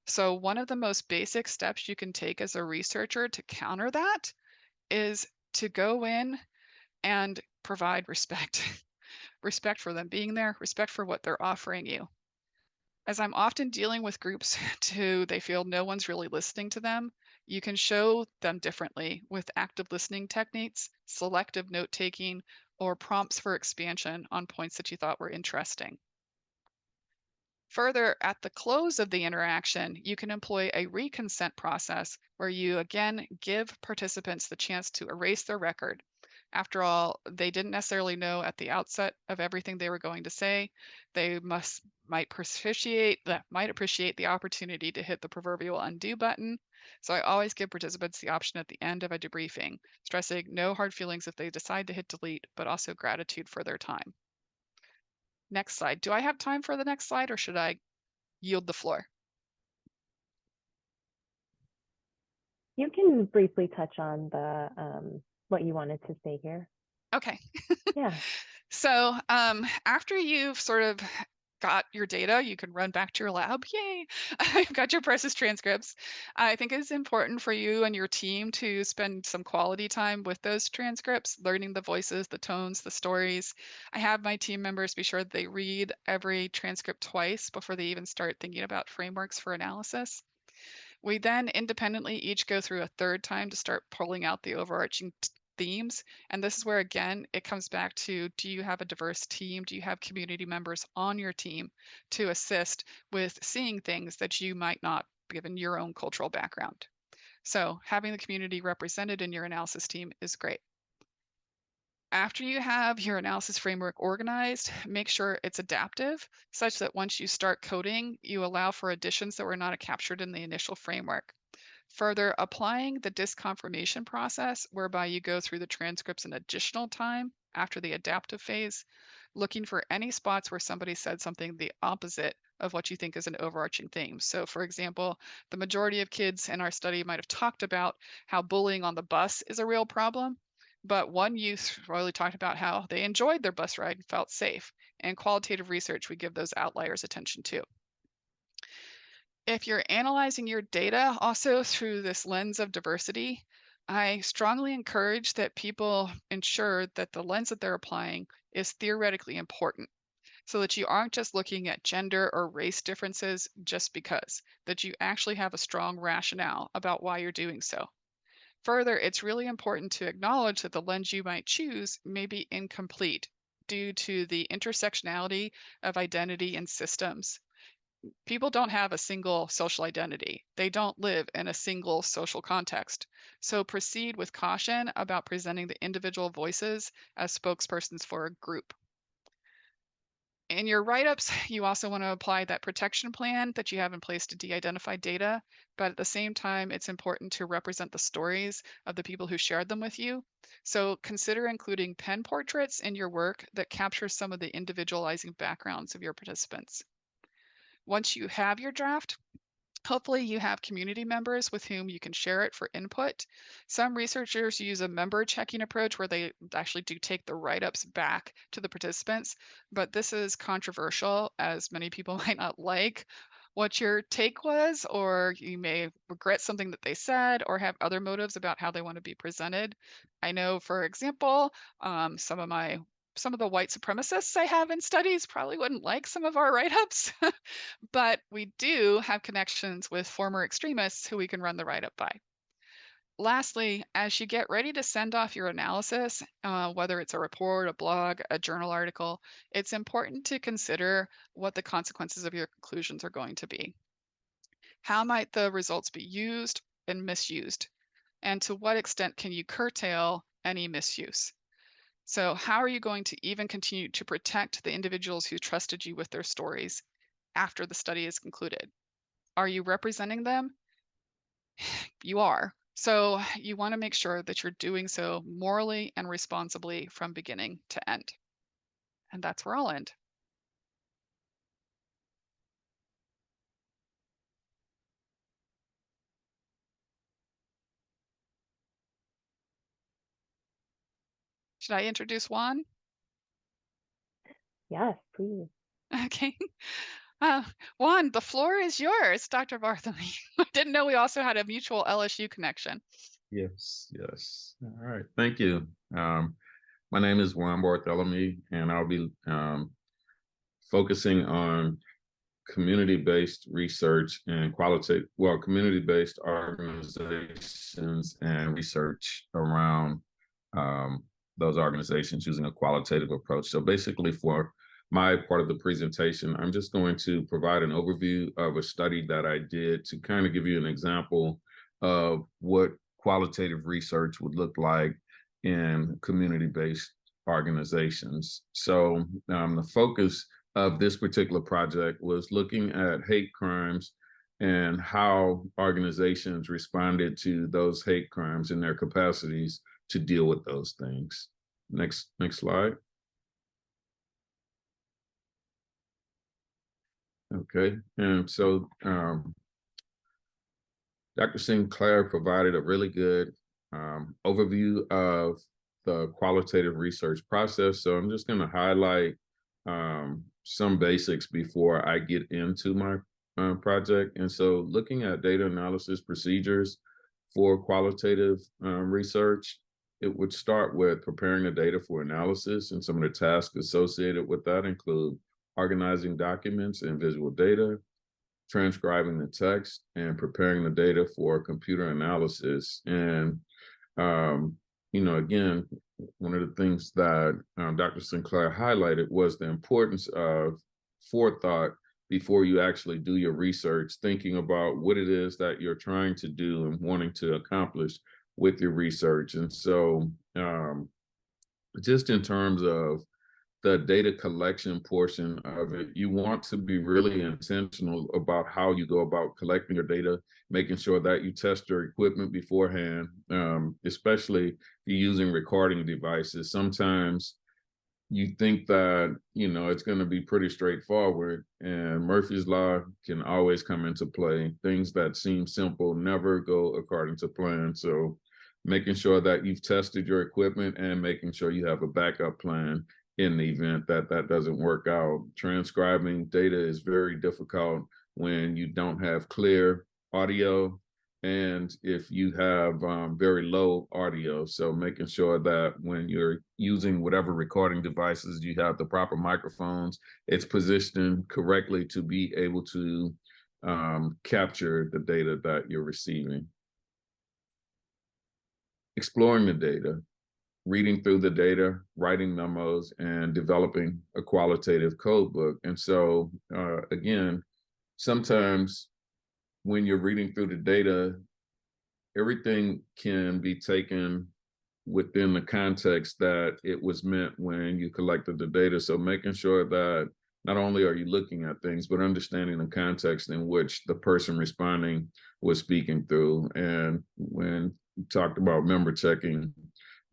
So, one of the most basic steps you can take as a researcher to counter that is to go in and provide respect. Respect for them being there, respect for what they're offering you. As I'm often dealing with groups who they feel no one's really listening to them, you can show them differently with active listening techniques, selective note taking, or prompts for expansion on points that you thought were interesting. Further, at the close of the interaction, you can employ a reconsent process where you again give participants the chance to erase their record. After all, they didn't necessarily know at the outset of everything they were going to say. They might appreciate the opportunity to hit the proverbial undo button. So I always give participants the option at the end of a debriefing, stressing no hard feelings if they decide to hit delete, but also gratitude for their time. Next slide. Do I have time for the next slide or should I yield the floor? You can briefly touch on the what you wanted to say here. Okay. Yeah. So after you've sort of got your data, you can run back to your lab. Yay! I've got your process transcripts. I think it's important for you and your team to spend some quality time with those transcripts, learning the voices, the tones, the stories. I have my team members be sure that they read every transcript twice before they even start thinking about frameworks for analysis. We then independently each go through a third time to start pulling out the overarching themes. And this is where, again, it comes back to, do you have a diverse team? Do you have community members on your team to assist with seeing things that you might not, given your own cultural background? So having the community represented in your analysis team is great. After you have your analysis framework organized, make sure it's adaptive such that once you start coding, you allow for additions that were not captured in the initial framework. Further, applying the disconfirmation process, whereby you go through the transcripts an additional time after the adaptive phase, looking for any spots where somebody said something the opposite of what you think is an overarching theme. So, for example, the majority of kids in our study might have talked about how bullying on the bus is a real problem, but one youth really talked about how they enjoyed their bus ride and felt safe. And qualitative research, we give those outliers attention too. If you're analyzing your data also through this lens of diversity, I strongly encourage that people ensure that the lens that they're applying is theoretically important so that you aren't just looking at gender or race differences just because, that you actually have a strong rationale about why you're doing so. Further, it's really important to acknowledge that the lens you might choose may be incomplete due to the intersectionality of identity and systems. People don't have a single social identity. They don't live in a single social context. So proceed with caution about presenting the individual voices as spokespersons for a group. In your write-ups, you also want to apply that protection plan that you have in place to de-identify data, but at the same time, it's important to represent the stories of the people who shared them with you. So consider including pen portraits in your work that capture some of the individualizing backgrounds of your participants. Once you have your draft, hopefully you have community members with whom you can share it for input. Some researchers use a member checking approach where they actually do take the write-ups back to the participants, but this is controversial as many people might not like what your take was, or you may regret something that they said or have other motives about how they want to be presented. I know, for example, some of the white supremacists I have in studies probably wouldn't like some of our write-ups. But we do have connections with former extremists who we can run the write-up by. Lastly, as you get ready to send off your analysis, whether it's a report, a blog, a journal article, it's important to consider what the consequences of your conclusions are going to be. How might the results be used and misused? And to what extent can you curtail any misuse? So how are you going to even continue to protect the individuals who trusted you with their stories after the study is concluded? Are you representing them? You are. So you want to make sure that you're doing so morally and responsibly from beginning to end. And that's where I'll end. Should I introduce Juan? Yes, please. Okay. Juan, the floor is yours, Dr. Barthelemy. I didn't know we also had a mutual LSU connection. Yes, yes. All right. Thank you. My name is Juan Barthelemy, and I'll be focusing on community-based research and community-based organizations and research around those organizations using a qualitative approach. So basically, for my part of the presentation, I'm just going to provide an overview of a study that I did to kind of give you an example of what qualitative research would look like in community-based organizations. So the focus of this particular project was looking at hate crimes and how organizations responded to those hate crimes and their capacities to deal with those things. Next slide. Okay, and so Dr. Sinclair provided a really good overview of the qualitative research process. So I'm just going to highlight some basics before I get into my project. And so looking at data analysis procedures for qualitative research, it would start with preparing the data for analysis, and some of the tasks associated with that include organizing documents and visual data, transcribing the text, and preparing the data for computer analysis. And, again, one of the things that Dr. Sinclair highlighted was the importance of forethought before you actually do your research, thinking about what it is that you're trying to do and wanting to accomplish with your research. And so just in terms of the data collection portion of it, you want to be really intentional about how you go about collecting your data, making sure that you test your equipment beforehand, especially if you're using recording devices. Sometimes you think that, it's going to be pretty straightforward, and Murphy's Law can always come into play. Things that seem simple never go according to plan. So making sure that you've tested your equipment and making sure you have a backup plan in the event that that doesn't work out. Transcribing data is very difficult when you don't have clear audio, and if you have very low audio. So making sure that when you're using whatever recording devices, you have the proper microphones, it's positioned correctly to be able to capture the data that you're receiving. Exploring the data, reading through the data, writing memos, and developing a qualitative code book. And so again, sometimes when you're reading through the data, everything can be taken within the context that it was meant when you collected the data. So making sure that not only are you looking at things, but understanding the context in which the person responding was speaking through. And when you talked about member checking,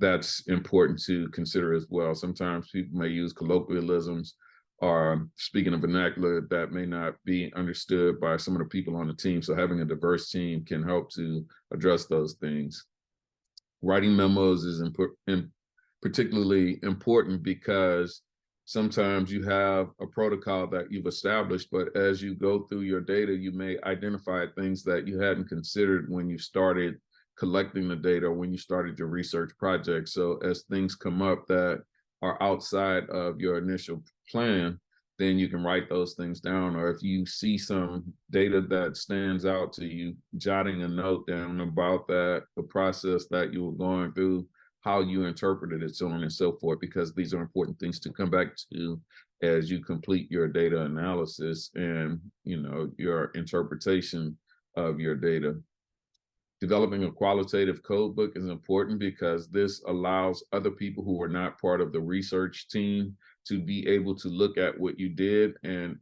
that's important to consider as well. Sometimes people may use colloquialisms or speaking of vernacular that may not be understood by some of the people on the team. So having a diverse team can help to address those things. Writing memos is particularly important because sometimes you have a protocol that you've established, but as you go through your data, you may identify things that you hadn't considered when you started collecting the data, when you started your research project. So as things come up that are outside of your initial plan, then you can write those things down. Or if you see some data that stands out to you, jotting a note down about that, the process that you were going through, how you interpreted it, so on and so forth, because these are important things to come back to as you complete your data analysis and your interpretation of your data. Developing a qualitative code book is important because this allows other people who are not part of the research team to be able to look at what you did, and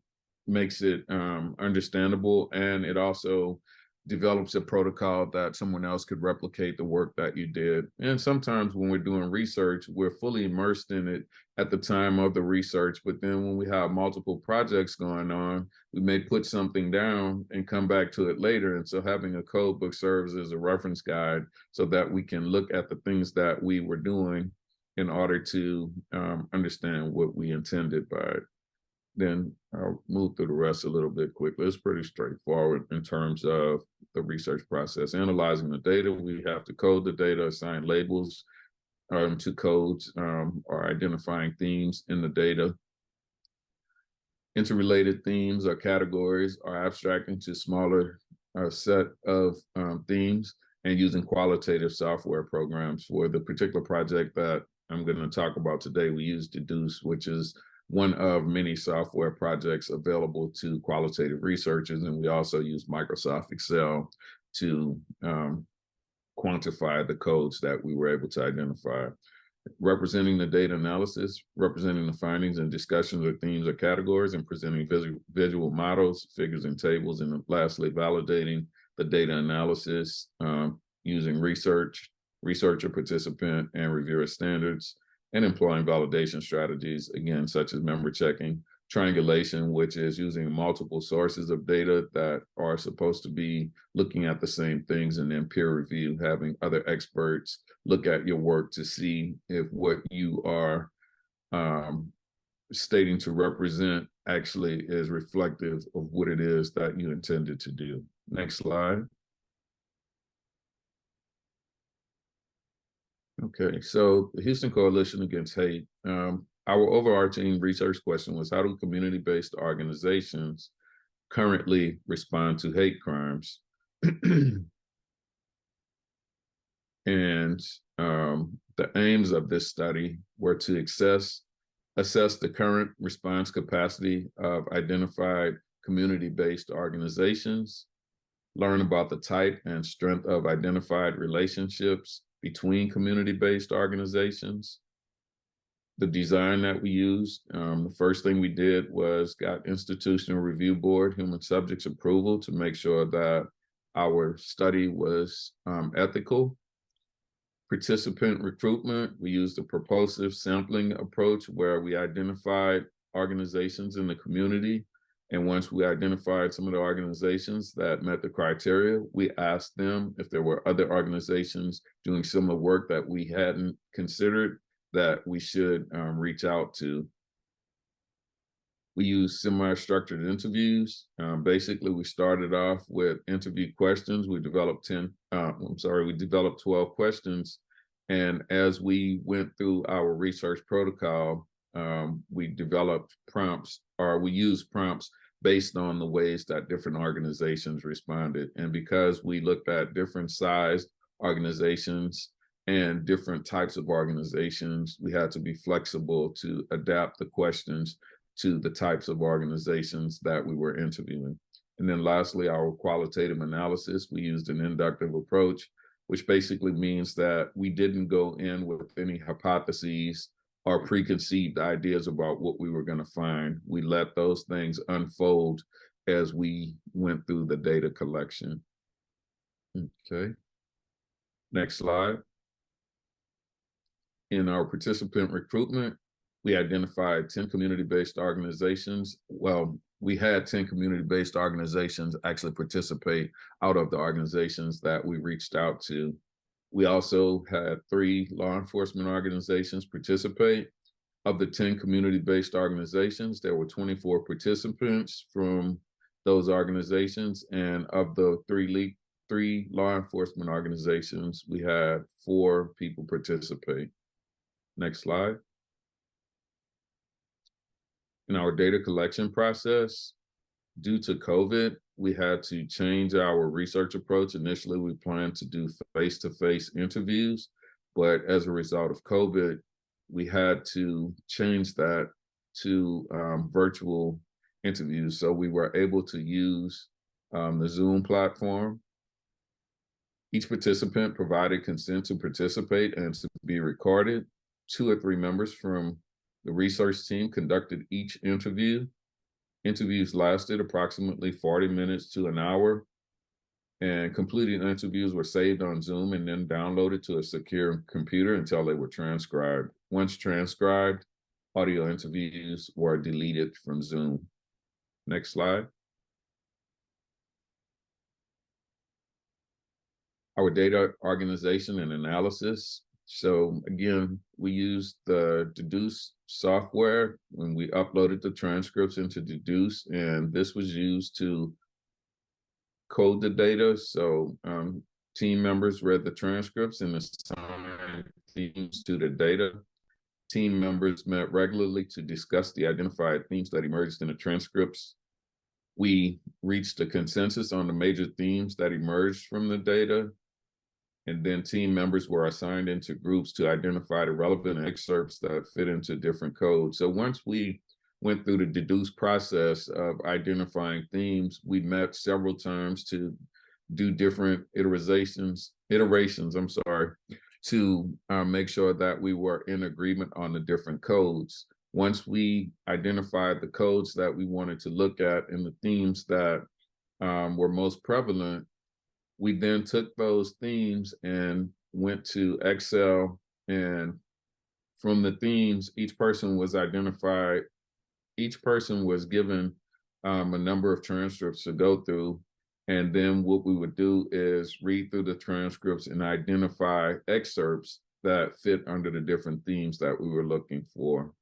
makes it understandable. And it also develops a protocol that someone else could replicate the work that you did. And sometimes when we're doing research, we're fully immersed in it at the time of the research. But then when we have multiple projects going on, we may put something down and come back to it later. And so having a code book serves as a reference guide so that we can look at the things that we were doing in order to understand what we intended by it. Then I'll move through the rest a little bit quickly. It's pretty straightforward in terms of the research process. Analyzing the data, we have to code the data, assign labels to codes, or identifying themes in the data. Interrelated themes or categories are abstracting to smaller set of themes and using qualitative software programs. For the particular project that I'm going to talk about today, we use Deduce, which is one of many software projects available to qualitative researchers. And we also use Microsoft Excel to quantify the codes that we were able to identify. Representing the data analysis, representing the findings and discussions or themes or categories, and presenting visual models, figures and tables, and lastly, validating the data analysis using researcher, participant, and reviewer standards, and employing validation strategies, again, such as member checking, triangulation, which is using multiple sources of data that are supposed to be looking at the same things, and then peer review, having other experts look at your work to see if what you are stating to represent actually is reflective of what it is that you intended to do. Next slide. Okay, so the Houston Coalition Against Hate, our overarching research question was, how do community-based organizations currently respond to hate crimes? And the aims of this study were to assess the current response capacity of identified community-based organizations, learn about the type and strength of identified relationships between community-based organizations. The design that we used, the first thing we did was got Institutional Review Board human subjects approval to make sure that our study was ethical. participant recruitment, we used a propulsive sampling approach where we identified organizations in the community. And once we identified some of the organizations that met the criteria, we asked them if there were other organizations doing similar work that we hadn't considered that we should reach out to. We use semi-structured interviews. Basically, we started off with interview questions. We developed 12 questions. And as we went through our research protocol, we developed prompts, or we used prompts based on the ways that different organizations responded. And because we looked at different sized organizations and different types of organizations, we had to be flexible to adapt the questions to the types of organizations that we were interviewing. And then lastly, our qualitative analysis, we used an inductive approach, which basically means that we didn't go in with any hypotheses or preconceived ideas about what we were going to find. We let those things unfold as we went through the data collection. Okay. Next slide. In our participant recruitment, we identified 10 community-based organizations. Well, we had 10 community-based organizations actually participate out of the organizations that we reached out to. We also had 3 law enforcement organizations participate. Of the 10 community-based organizations, there were 24 participants from those organizations. And of the 3 law enforcement organizations, we had 4 people participate. Next slide. In our data collection process, due to COVID, we had to change our research approach. Initially, we planned to do face-to-face interviews, but as a result of COVID, we had to change that to virtual interviews. So we were able to use the Zoom platform. Each participant provided consent to participate and to be recorded. 2 or 3 members from the research team conducted each interview. Interviews lasted approximately 40 minutes to an hour, and completed interviews were saved on Zoom and then downloaded to a secure computer until they were transcribed. Once transcribed, audio interviews were deleted from Zoom. Next slide. Our data organization and analysis. So again, we used the Deduce software when we uploaded the transcripts into Deduce, and this was used to code the data. So team members read the transcripts and assigned themes to the data. Team members met regularly to discuss the identified themes that emerged in the transcripts. We reached a consensus on the major themes that emerged from the data. And then team members were assigned into groups to identify the relevant excerpts that fit into different codes. So once we went through the deduce process of identifying themes, we met several times to do different iterations, to make sure that we were in agreement on the different codes. Once we identified the codes that we wanted to look at and the themes that were most prevalent, we then took those themes and went to Excel, and from the themes, each person was identified, each person was given a number of transcripts to go through. And then what we would do is read through the transcripts and identify excerpts that fit under the different themes that we were looking for.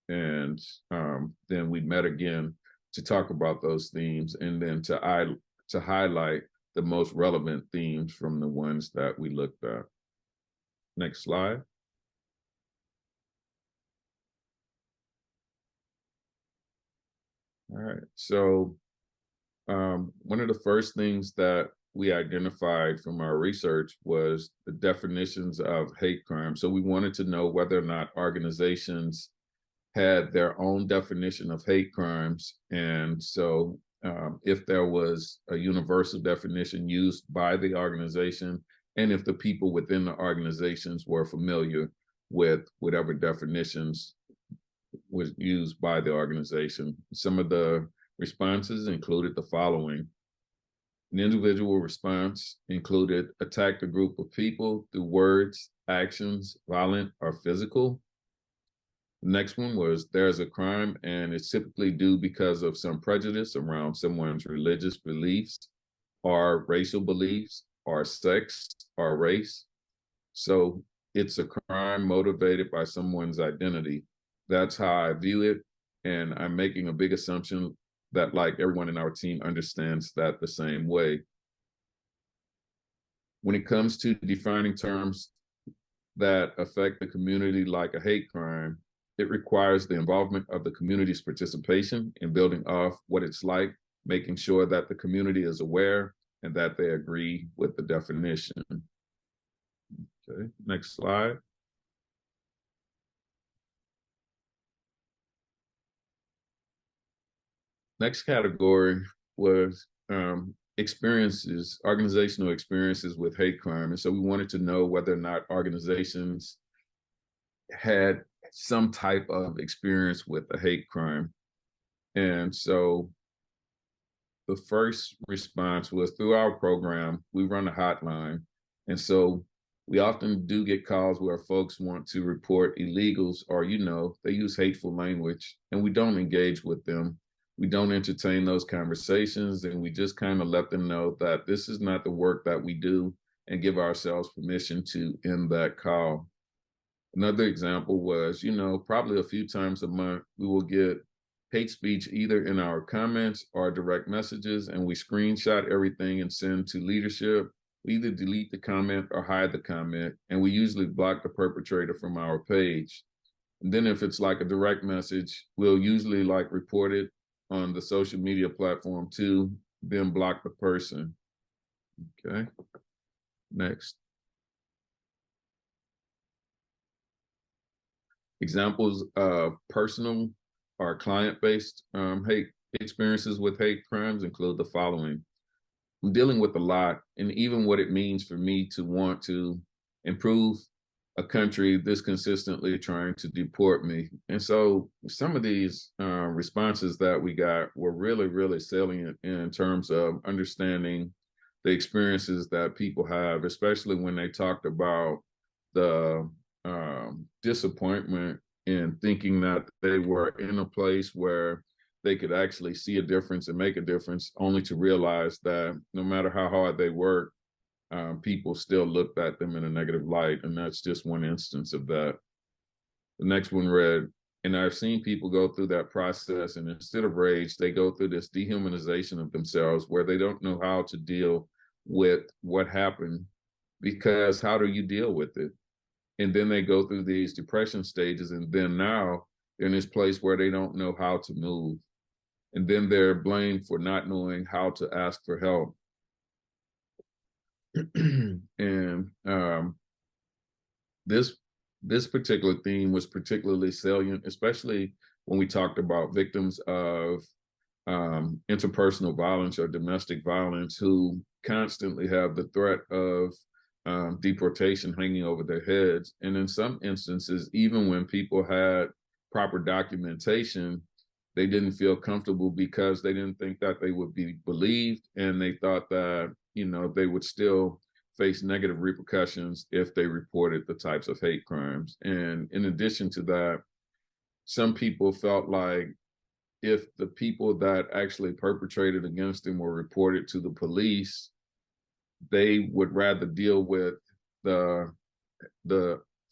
And then we met again to talk about those themes and then to highlight the most relevant themes from the ones that we looked at. Next slide. All right, so one of the first things that we identified from our research was the definitions of hate crime. So we wanted to know whether or not organizations had their own definition of hate crimes. And so if there was a universal definition used by the organization, and if the people within the organizations were familiar with whatever definitions was used by the organization. Some of the responses included the following. An individual response included attacked a group of people through words, actions, violent or physical. The next one was there's a crime and it's typically due because of some prejudice around someone's religious beliefs or racial beliefs or sex or race. So it's a crime motivated by someone's identity. That's how I view it. And I'm making a big assumption that like everyone in our team understands that the same way. When it comes to defining terms that affect the community like a hate crime, it requires the involvement of the community's participation in building off what it's like, making sure that the community is aware and that they agree with the definition. Okay, next slide. Next category was experiences, organizational experiences with hate crime. And so we wanted to know whether or not organizations had some type of experience with a hate crime. And so the first response was through our program, we run a hotline. And so we often do get calls where folks want to report illegals or, they use hateful language and we don't engage with them. We don't entertain those conversations and we just kind of let them know that this is not the work that we do and give ourselves permission to end that call. Another example was, probably a few times a month, we will get hate speech either in our comments or direct messages, and we screenshot everything and send to leadership. We either delete the comment or hide the comment, and we usually block the perpetrator from our page. And then if it's like a direct message, we'll usually like report it on the social media platform too, then block the person. Okay, next. Examples of personal or client-based hate experiences with hate crimes include the following. I'm dealing with a lot, and even what it means for me to want to improve a country this consistently trying to deport me. And so some of these responses that we got were really, really salient in terms of understanding the experiences that people have, especially when they talked about the disappointment in thinking that they were in a place where they could actually see a difference and make a difference, only to realize that no matter how hard they work, people still looked at them in a negative light. And that's just one instance of that. The next one read, and I've seen people go through that process, and instead of rage, they go through this dehumanization of themselves where they don't know how to deal with what happened, because how do you deal with it? And then they go through these depression stages, and then now they're in this place where they don't know how to move. And then they're blamed for not knowing how to ask for help. And this particular theme was particularly salient, especially when we talked about victims of interpersonal violence or domestic violence who constantly have the threat of deportation hanging over their heads. And in some instances, even when people had proper documentation, they didn't feel comfortable because they didn't think that they would be believed. And they thought that, they would still face negative repercussions if they reported the types of hate crimes. And in addition to that, some people felt like if the people that actually perpetrated against them were reported to the police, they would rather deal with the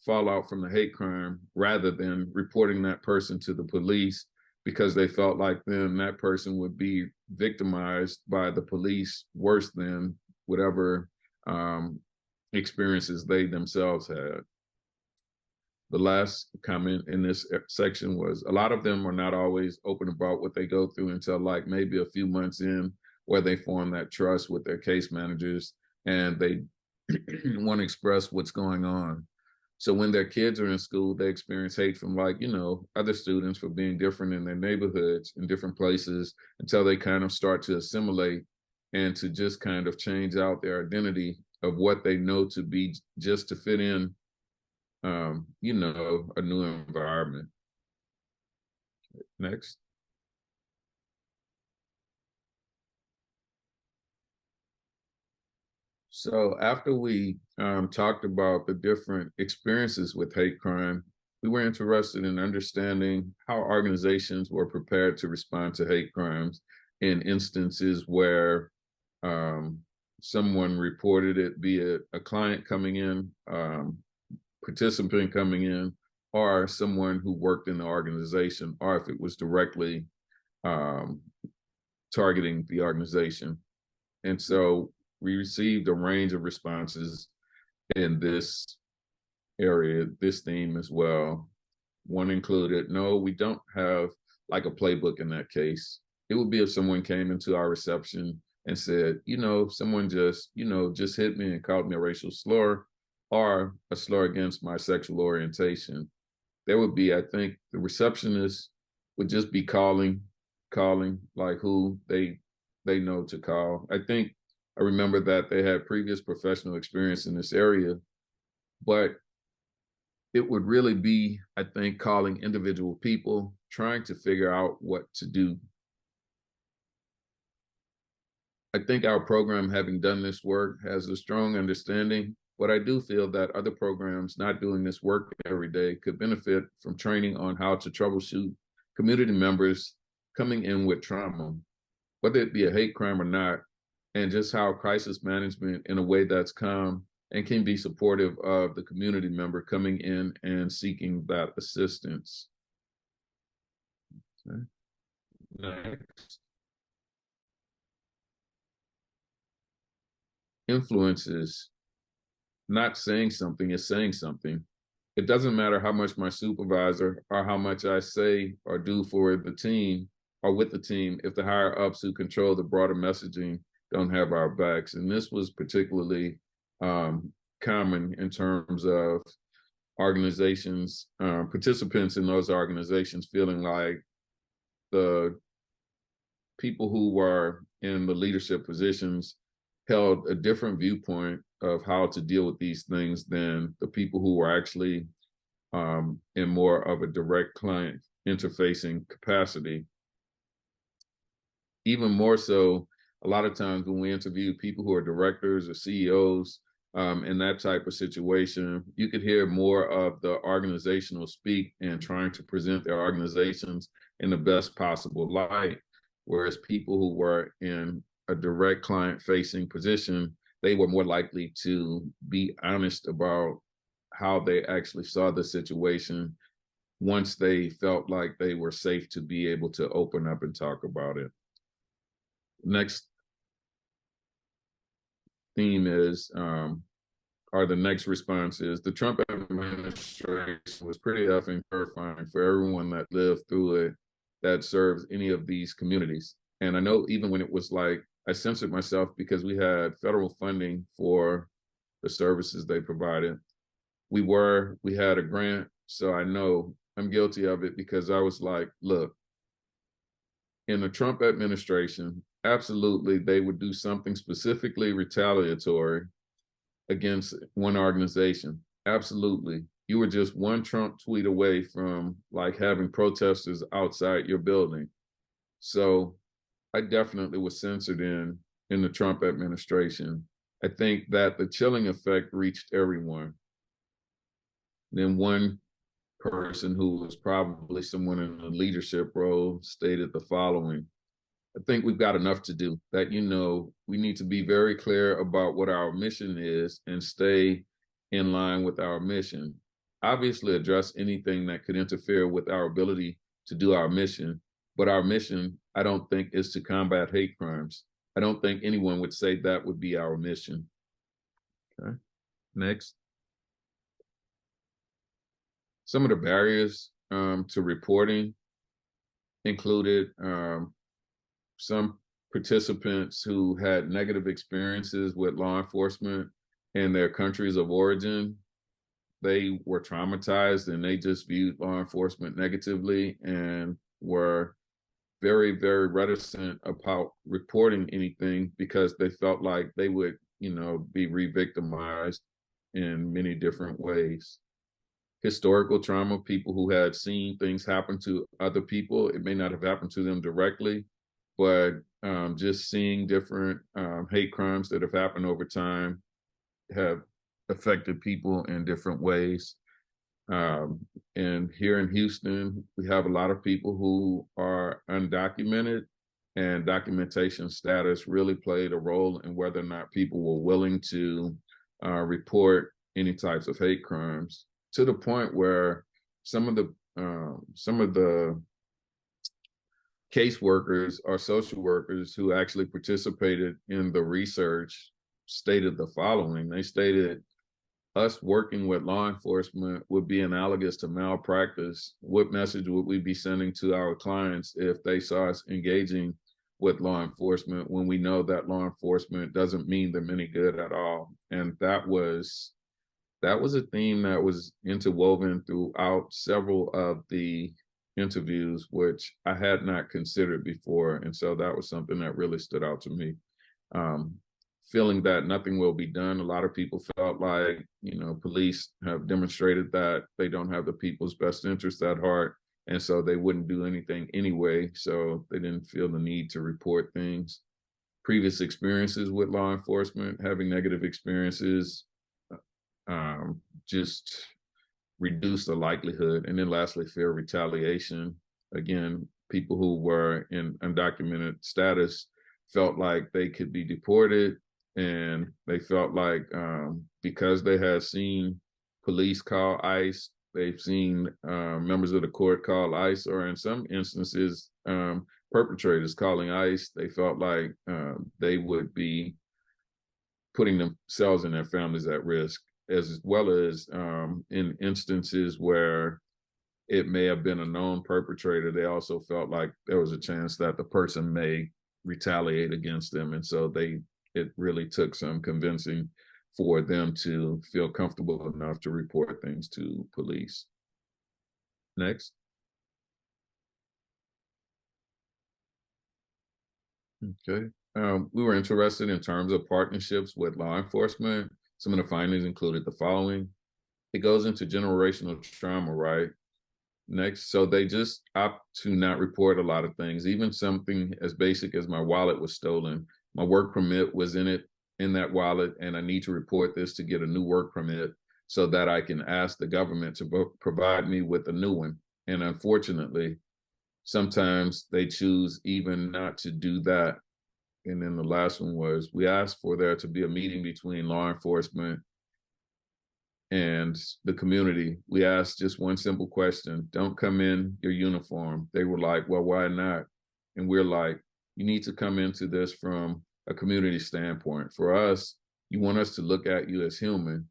fallout from the hate crime rather than reporting that person to the police, because they felt like then that person would be victimized by the police worse than whatever experiences they themselves had. The last comment in this section was a lot of them are not always open about what they go through until like maybe a few months in, where they form that trust with their case managers and they want to express what's going on. So when their kids are in school, they experience hate from like, other students for being different in their neighborhoods, in different places, until they kind of start to assimilate and to just kind of change out their identity of what they know to be just to fit in, a new environment. Next. So after we talked about the different experiences with hate crime, we were interested in understanding how organizations were prepared to respond to hate crimes in instances where um, someone reported it, be it a client coming in, participant coming in, or someone who worked in the organization, or if it was directly um, targeting the organization. And so we received a range of responses in this area, this theme as well. One included, no, we don't have like a playbook in that case. It would be if someone came into our reception and said, someone just hit me and called me a racial slur or a slur against my sexual orientation. There would be, I think, the receptionist would just be calling like who they know to call. I remember that they had previous professional experience in this area, but it would really be, I think, calling individual people, trying to figure out what to do. I think our program, having done this work, has a strong understanding, but I do feel that other programs not doing this work every day could benefit from training on how to troubleshoot community members coming in with trauma, whether it be a hate crime or not, and just how crisis management in a way that's calm and can be supportive of the community member coming in and seeking that assistance. Okay. Next. Influences. Not saying something is saying something. It doesn't matter how much my supervisor or how much I say or do for the team or with the team if the higher ups who control the broader messaging don't have our backs. And this was particularly common in terms of organizations, participants in those organizations feeling like the people who were in the leadership positions held a different viewpoint of how to deal with these things than the people who were actually in more of a direct client interfacing capacity. Even more so, a lot of times when we interview people who are directors or CEOs in that type of situation, you could hear more of the organizational speak and trying to present their organizations in the best possible light. Whereas people who were in a direct client-facing position, they were more likely to be honest about how they actually saw the situation once they felt like they were safe to be able to open up and talk about it. Next theme is, or the next response is, the Trump administration was pretty effing terrifying for everyone that lived through it that serves any of these communities. And I know even when it was like, I censored myself because we had federal funding for the services they provided. We had a grant, so I know I'm guilty of it because I was like, look, in the Trump administration, absolutely, they would do something specifically retaliatory against one organization. Absolutely. You were just one Trump tweet away from like having protesters outside your building. So I definitely was censored in the Trump administration. I think that the chilling effect reached everyone. Then one person who was probably someone in a leadership role stated the following: I think we've got enough to do, that, we need to be very clear about what our mission is and stay in line with our mission. Obviously address anything that could interfere with our ability to do our mission, but our mission, I don't think, is to combat hate crimes. I don't think anyone would say that would be our mission. Okay, next. Some of the barriers to reporting included some participants who had negative experiences with law enforcement in their countries of origin. They were traumatized and they just viewed law enforcement negatively and were very, very reticent about reporting anything because they felt like they would, be re-victimized in many different ways. Historical trauma, people who had seen things happen to other people, it may not have happened to them directly, but just seeing different hate crimes that have happened over time have affected people in different ways. And here in Houston, we have a lot of people who are undocumented, and documentation status really played a role in whether or not people were willing to report any types of hate crimes, to the point where some of the caseworkers or social workers who actually participated in the research stated the following. They stated, us working with law enforcement would be analogous to malpractice. What message would we be sending to our clients if they saw us engaging with law enforcement when we know that law enforcement doesn't mean them any good at all? And that was a theme that was interwoven throughout several of the interviews, which I had not considered before. And so that was something that really stood out to me. Feeling that nothing will be done. A lot of people felt like, police have demonstrated that they don't have the people's best interest at heart, and so they wouldn't do anything anyway. So they didn't feel the need to report things. Previous experiences with law enforcement, having negative experiences, just reduce the likelihood. And then lastly, fear of retaliation. Again, people who were in undocumented status felt like they could be deported, and they felt like because they had seen police call ICE, they've seen members of the court call ICE, or in some instances, perpetrators calling ICE, they felt like they would be putting themselves and their families at risk, as well as in instances where it may have been a known perpetrator, they also felt like there was a chance that the person may retaliate against them. And so it really took some convincing for them to feel comfortable enough to report things to police. Next. Okay. We were interested in terms of partnerships with law enforcement. Some of the findings included the following. It goes into generational trauma, right? Next, so they just opt to not report a lot of things, even something as basic as my wallet was stolen. My work permit was in that wallet, and I need to report this to get a new work permit so that I can ask the government to provide me with a new one. And unfortunately, sometimes they choose even not to do that. And then the last one was, we asked for there to be a meeting between law enforcement and the community. We asked just one simple question: don't come in your uniform. They were like, well, why not? And we're like, you need to come into this from a community standpoint. For us, you want us to look at you as human.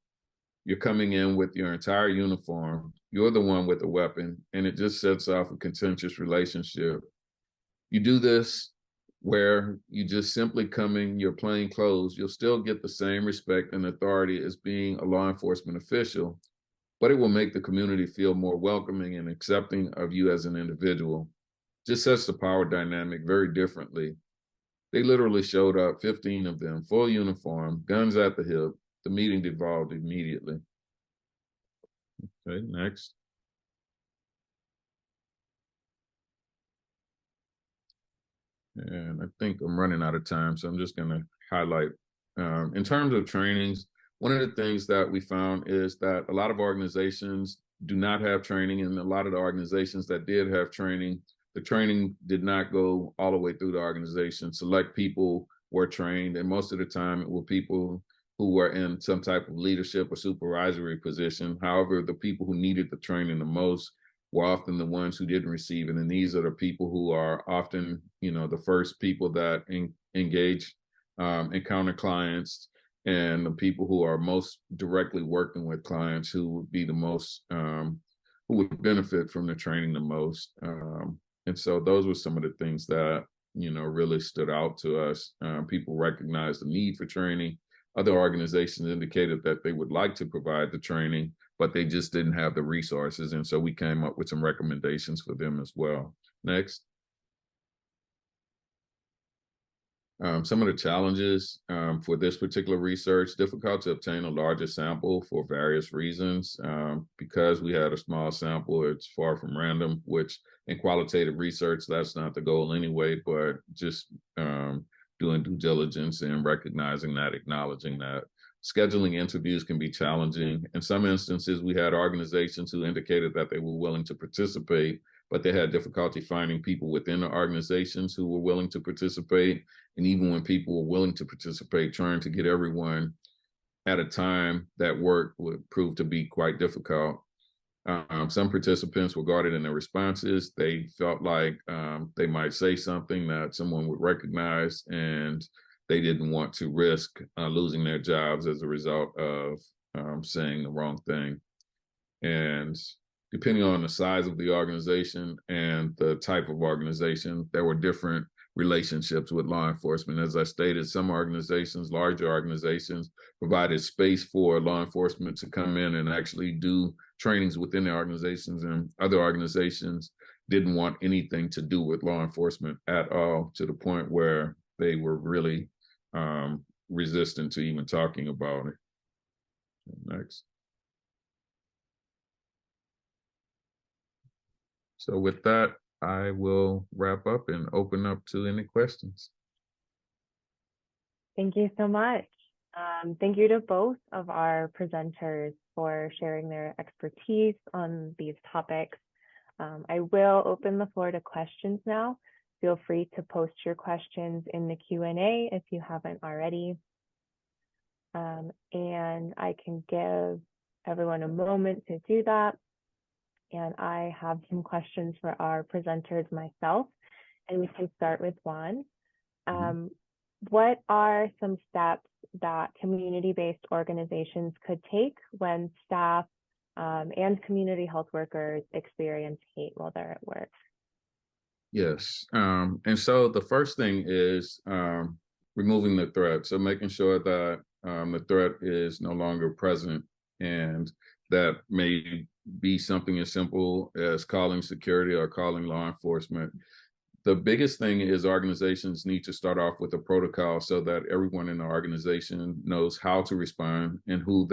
You're coming in with your entire uniform. You're the one with the weapon, and it just sets off a contentious relationship. You do this where you just simply come in your plain clothes, you'll still get the same respect and authority as being a law enforcement official, but it will make the community feel more welcoming and accepting of you as an individual. Just sets the power dynamic very differently. They literally showed up, 15 of them, full uniform, guns at the hip. The meeting devolved immediately. Okay, next. And I think I'm running out of time, so I'm just going to highlight. In terms of trainings, one of the things that we found is that a lot of organizations do not have training, and a lot of the organizations that did have training, the training did not go all the way through the organization. Select people were trained, and most of the time it were people who were in some type of leadership or supervisory position. However, the people who needed the training the most were often the ones who didn't receive it. And these are the people who are often, the first people that encounter clients, and the people who are most directly working with clients, who would be the most, who would benefit from the training the most. And so those were some of the things that, really stood out to us. People recognized the need for training. Other organizations indicated that they would like to provide the training, but they just didn't have the resources. And so we came up with some recommendations for them as well. Next. Some of the challenges for this particular research: difficult to obtain a larger sample for various reasons. Because we had a small sample, it's far from random, which in qualitative research, that's not the goal anyway, but just doing due diligence and recognizing that, acknowledging that. scheduling interviews can be challenging. In some instances, we had organizations who indicated that they were willing to participate, but they had difficulty finding people within the organizations who were willing to participate. And even when people were willing to participate, trying to get everyone at a time that worked would prove to be quite difficult. Some participants were guarded in their responses. They felt like they might say something that someone would recognize, and they didn't want to risk losing their jobs as a result of saying the wrong thing. And depending on the size of the organization and the type of organization, there were different relationships with law enforcement. As I stated, some organizations, larger organizations, provided space for law enforcement to come in and actually do trainings within the organizations, and other organizations didn't want anything to do with law enforcement at all, to the point where they were really resistant to even talking about it. Next. So with that, I will wrap up and open up to any questions. Thank you so much. Thank you to both of our presenters for sharing their expertise on these topics. I will open the floor to questions now. Feel free to post your questions in the Q&A if you haven't already. And I can give everyone a moment to do that. And I have some questions for our presenters myself, and we can start with Juan. What are some steps that community-based organizations could take when staff and community health workers experience hate while they're at work? Yes, and so the first thing is removing the threat. So making sure that the threat is no longer present, and that may be something as simple as calling security or calling law enforcement. The biggest thing is organizations need to start off with a protocol so that everyone in the organization knows how to respond and who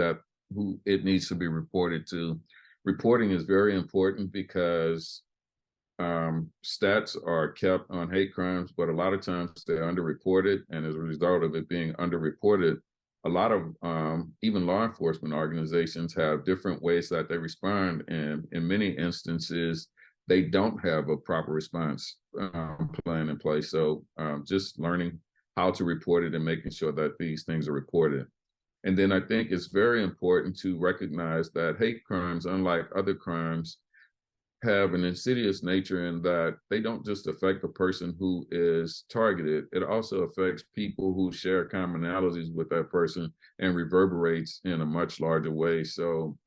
it needs to be reported to. Reporting is very important because stats are kept on hate crimes, but a lot of times they're underreported. And as a result of it being underreported, a lot of even law enforcement organizations have different ways that they respond. And in many instances, they don't have a proper response plan in place. So just learning how to report it and making sure that these things are reported. And then I think it's very important to recognize that hate crimes, unlike other crimes, have an insidious nature in that they don't just affect the person who is targeted. It also affects people who share commonalities with that person and reverberates in a much larger way. So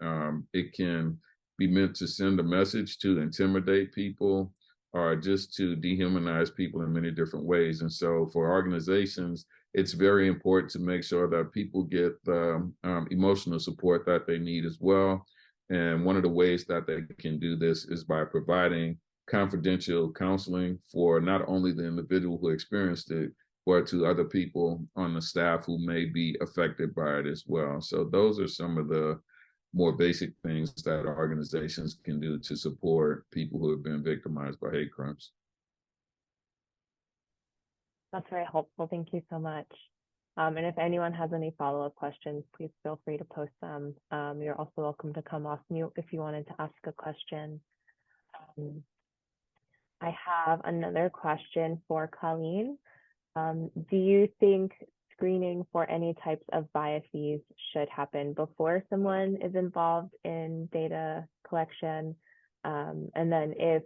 it can be meant to send a message to intimidate people or just to dehumanize people in many different ways. And so for organizations, it's very important to make sure that people get the emotional support that they need as well. And one of the ways that they can do this is by providing confidential counseling for not only the individual who experienced it, but to other people on the staff who may be affected by it as well. So those are some of the more basic things that organizations can do to support people who have been victimized by hate crimes. That's very helpful. Thank you so much. And if anyone has any follow-up questions, please feel free to post them. You're also welcome to come off mute if you wanted to ask a question. I have another question for Colleen. Do you think screening for any types of biases should happen before someone is involved in data collection? And then if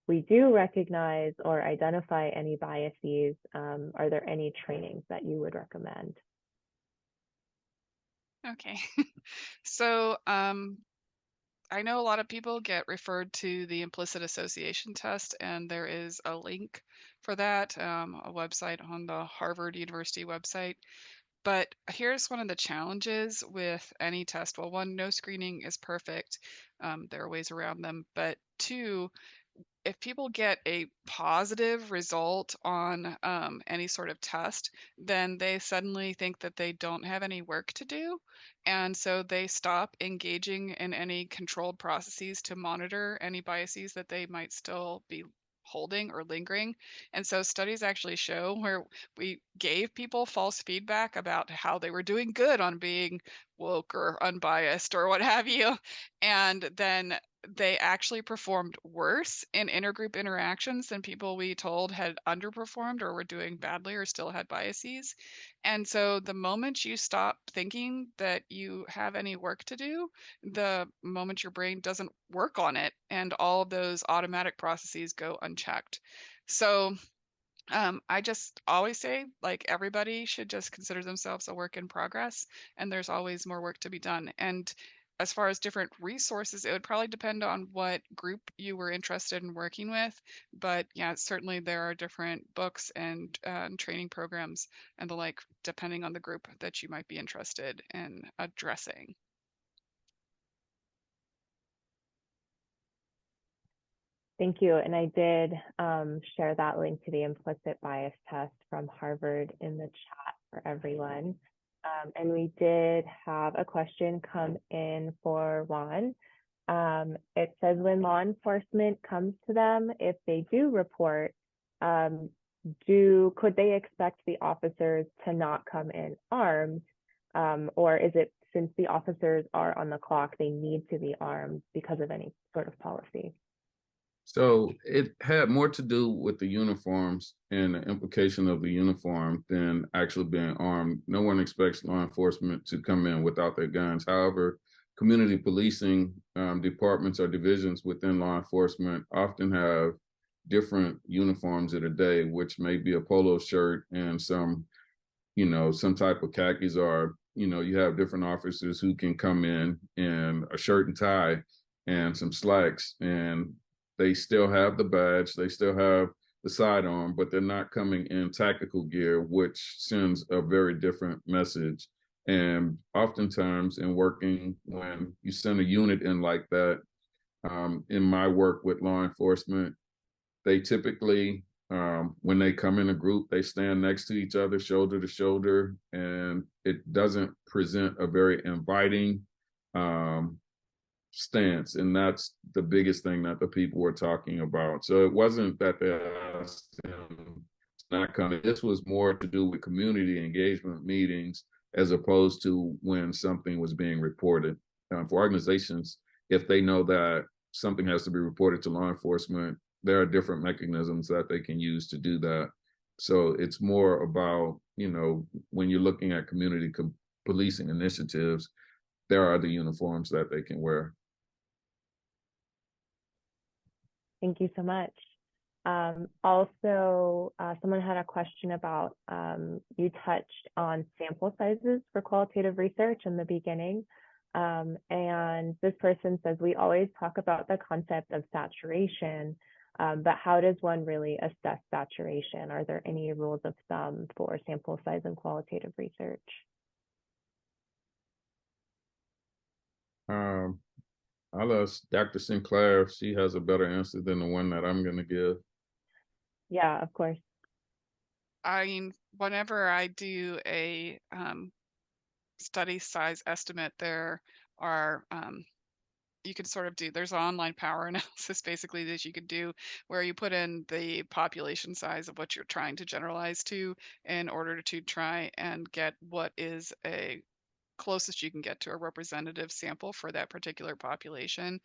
we do recognize or identify any biases, are there any trainings that you would recommend? Okay. So I know a lot of people get referred to the implicit association test, and there is a link for that, a website on the Harvard University website. But here's one of the challenges with any test. Well, one, no screening is perfect. There are ways around them. But two, if people get a positive result on any sort of test, then they suddenly think that they don't have any work to do. And so they stop engaging in any controlled processes to monitor any biases that they might still be holding or lingering. And so studies actually show where we gave people false feedback about how they were doing good on being woke or unbiased or what have you. And then they actually performed worse in intergroup interactions than people we told had underperformed or were doing badly or still had biases. And so the moment you stop thinking that you have any work to do, the moment your brain doesn't work on it and all of those automatic processes go unchecked. So I just always say, like, everybody should just consider themselves a work in progress, and there's always more work to be done. And as far as different resources, it would probably depend on what group you were interested in working with. But yeah, certainly there are different books and training programs and the like, depending on the group that you might be interested in addressing. Thank you. And I did share that link to the implicit bias test from Harvard in the chat for everyone. And we did have a question come in for Juan. It says, when law enforcement comes to them, if they do report, could they expect the officers to not come in armed? Or is it, since the officers are on the clock, they need to be armed because of any sort of policy? So it had more to do with the uniforms and the implication of the uniform than actually being armed. No one expects law enforcement to come in without their guns. However, community policing departments or divisions within law enforcement often have different uniforms of the day, which may be a polo shirt and some type of khakis, or, you have different officers who can come in a shirt and tie and some slacks, and they still have the badge, they still have the sidearm, but they're not coming in tactical gear, which sends a very different message. And oftentimes in working, when you send a unit in like that, in my work with law enforcement, they typically, when they come in a group, they stand next to each other, shoulder to shoulder, and it doesn't present a very inviting stance. And that's the biggest thing that the people were talking about. So it wasn't that they asked him not coming. This was more to do with community engagement meetings as opposed to when something was being reported. For organizations, if they know that something has to be reported to law enforcement, there are different mechanisms that they can use to do that. So it's more about, when you're looking at community policing initiatives, there are the uniforms that they can wear. Thank you so much. Also, someone had a question about, you touched on sample sizes for qualitative research in the beginning. And this person says, we always talk about the concept of saturation, but how does one really assess saturation? Are there any rules of thumb for sample size in qualitative research? I'll ask Dr. Sinclair if she has a better answer than the one that I'm going to give. Yeah, of course. I mean, whenever I do a study size estimate, there are you can sort of do, there's an online power analysis basically that you can do where you put in the population size of what you're trying to generalize to in order to try and get what is a closest you can get to a representative sample for that particular population.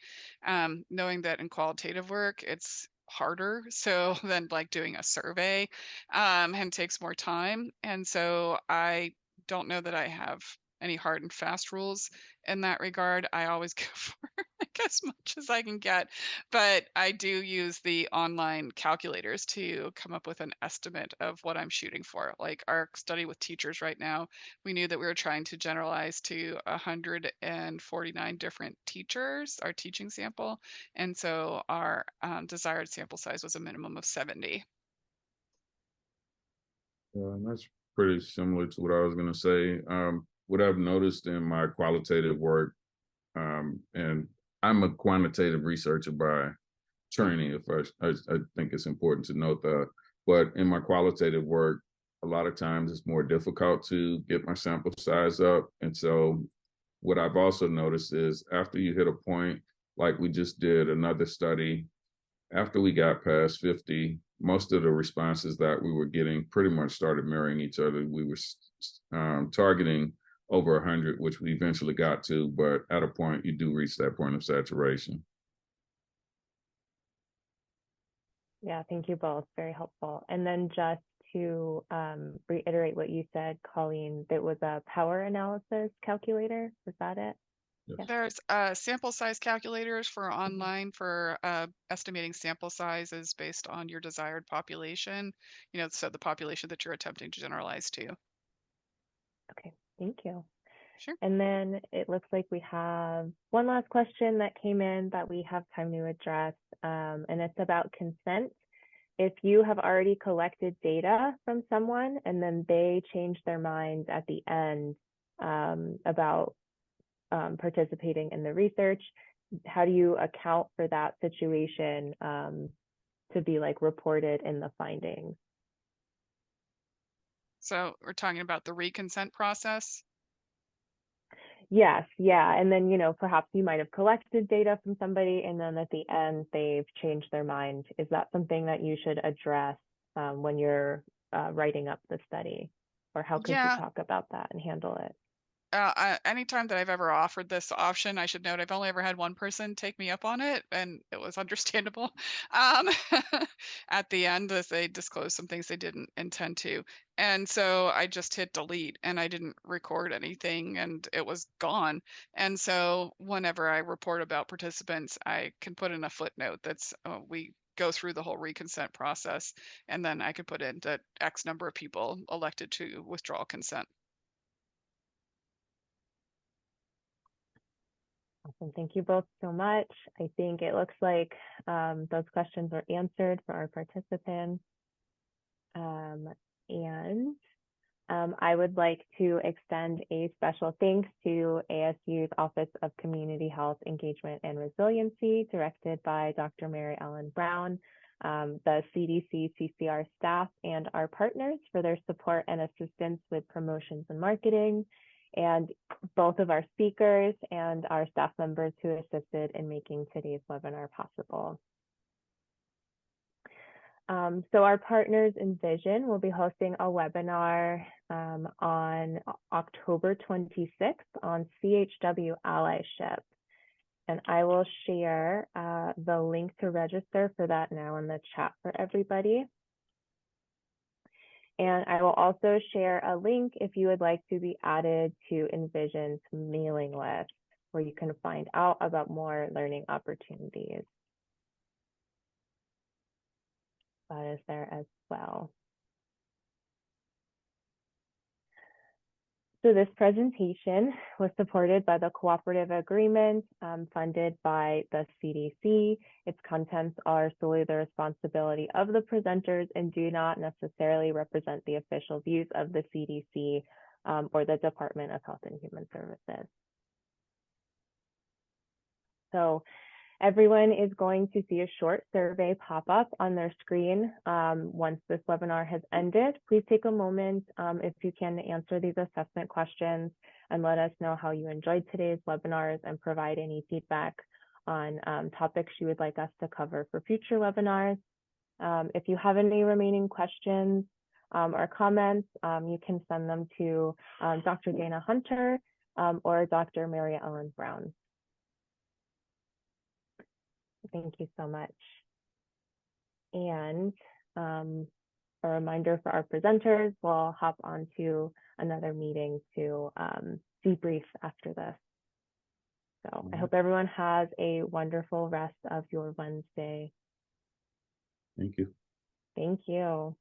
Knowing that in qualitative work, it's harder so than like doing a survey, and takes more time. And so I don't know that I have any hard and fast rules in that regard. I always go for like as much as I can get, but I do use the online calculators to come up with an estimate of what I'm shooting for. Like our study with teachers right now, we knew that we were trying to generalize to 149 different teachers, our teaching sample. And so our desired sample size was a minimum of 70. And that's pretty similar to what I was going to say. What I've noticed in my qualitative work, and I'm a quantitative researcher by training, if I think it's important to note that, but in my qualitative work, a lot of times it's more difficult to get my sample size up. And so what I've also noticed is after you hit a point, like we just did another study after we got past 50, most of the responses that we were getting pretty much started mirroring each other. We were targeting over 100, which we eventually got to, but at a point, you do reach that point of saturation. Yeah, thank you both. Very helpful. And then just to reiterate what you said, Colleen, that was a power analysis calculator. Was that it? Yes. There's sample size calculators for online for estimating sample sizes based on your desired population, so the population that you're attempting to generalize to. Okay, thank you. Sure. And then it looks like we have one last question that came in that we have time to address, and it's about consent. If you have already collected data from someone and then they change their mind at the end about participating in the research, how do you account for that situation to be reported in the findings? So we're talking about the reconsent process. Yes, yeah. And then, perhaps you might have collected data from somebody and then at the end they've changed their mind. Is that something that you should address when you're writing up the study? Or how could you Yeah. talk about that and handle it? Anytime that I've ever offered this option, I should note I've only ever had one person take me up on it, and it was understandable. Um, at the end, as they disclosed some things they didn't intend to, and so I just hit delete, and I didn't record anything, and it was gone. And so whenever I report about participants, I can put in a footnote that's we go through the whole reconsent process, and then I could put in that X number of people elected to withdraw consent. Awesome. Thank you both so much. I think it looks like those questions were answered for our participants. And I would like to extend a special thanks to ASU's Office of Community Health Engagement and Resiliency, directed by Dr. Mary Ellen Brown, the CDC CCR staff, and our partners for their support and assistance with promotions and marketing, and both of our speakers and our staff members who assisted in making today's webinar possible. So our partners in Vision will be hosting a webinar on October 26th on CHW allyship. And I will share the link to register for that now in the chat for everybody. And I will also share a link if you would like to be added to Envision's mailing list, where you can find out about more learning opportunities. That is there as well. So this presentation was supported by the cooperative agreement funded by the CDC. Its contents are solely the responsibility of the presenters and do not necessarily represent the official views of the CDC or the Department of Health and Human Services. So everyone is going to see a short survey pop up on their screen once this webinar has ended. Please take a moment, if you can, to answer these assessment questions and let us know how you enjoyed today's webinars and provide any feedback on topics you would like us to cover for future webinars. If you have any remaining questions or comments, you can send them to Dr. Dana Hunter or Dr. Mary Ellen Brown. Thank you so much. And a reminder for our presenters, we'll hop onto another meeting to debrief after this. So I hope everyone has a wonderful rest of your Wednesday. Thank you. Thank you.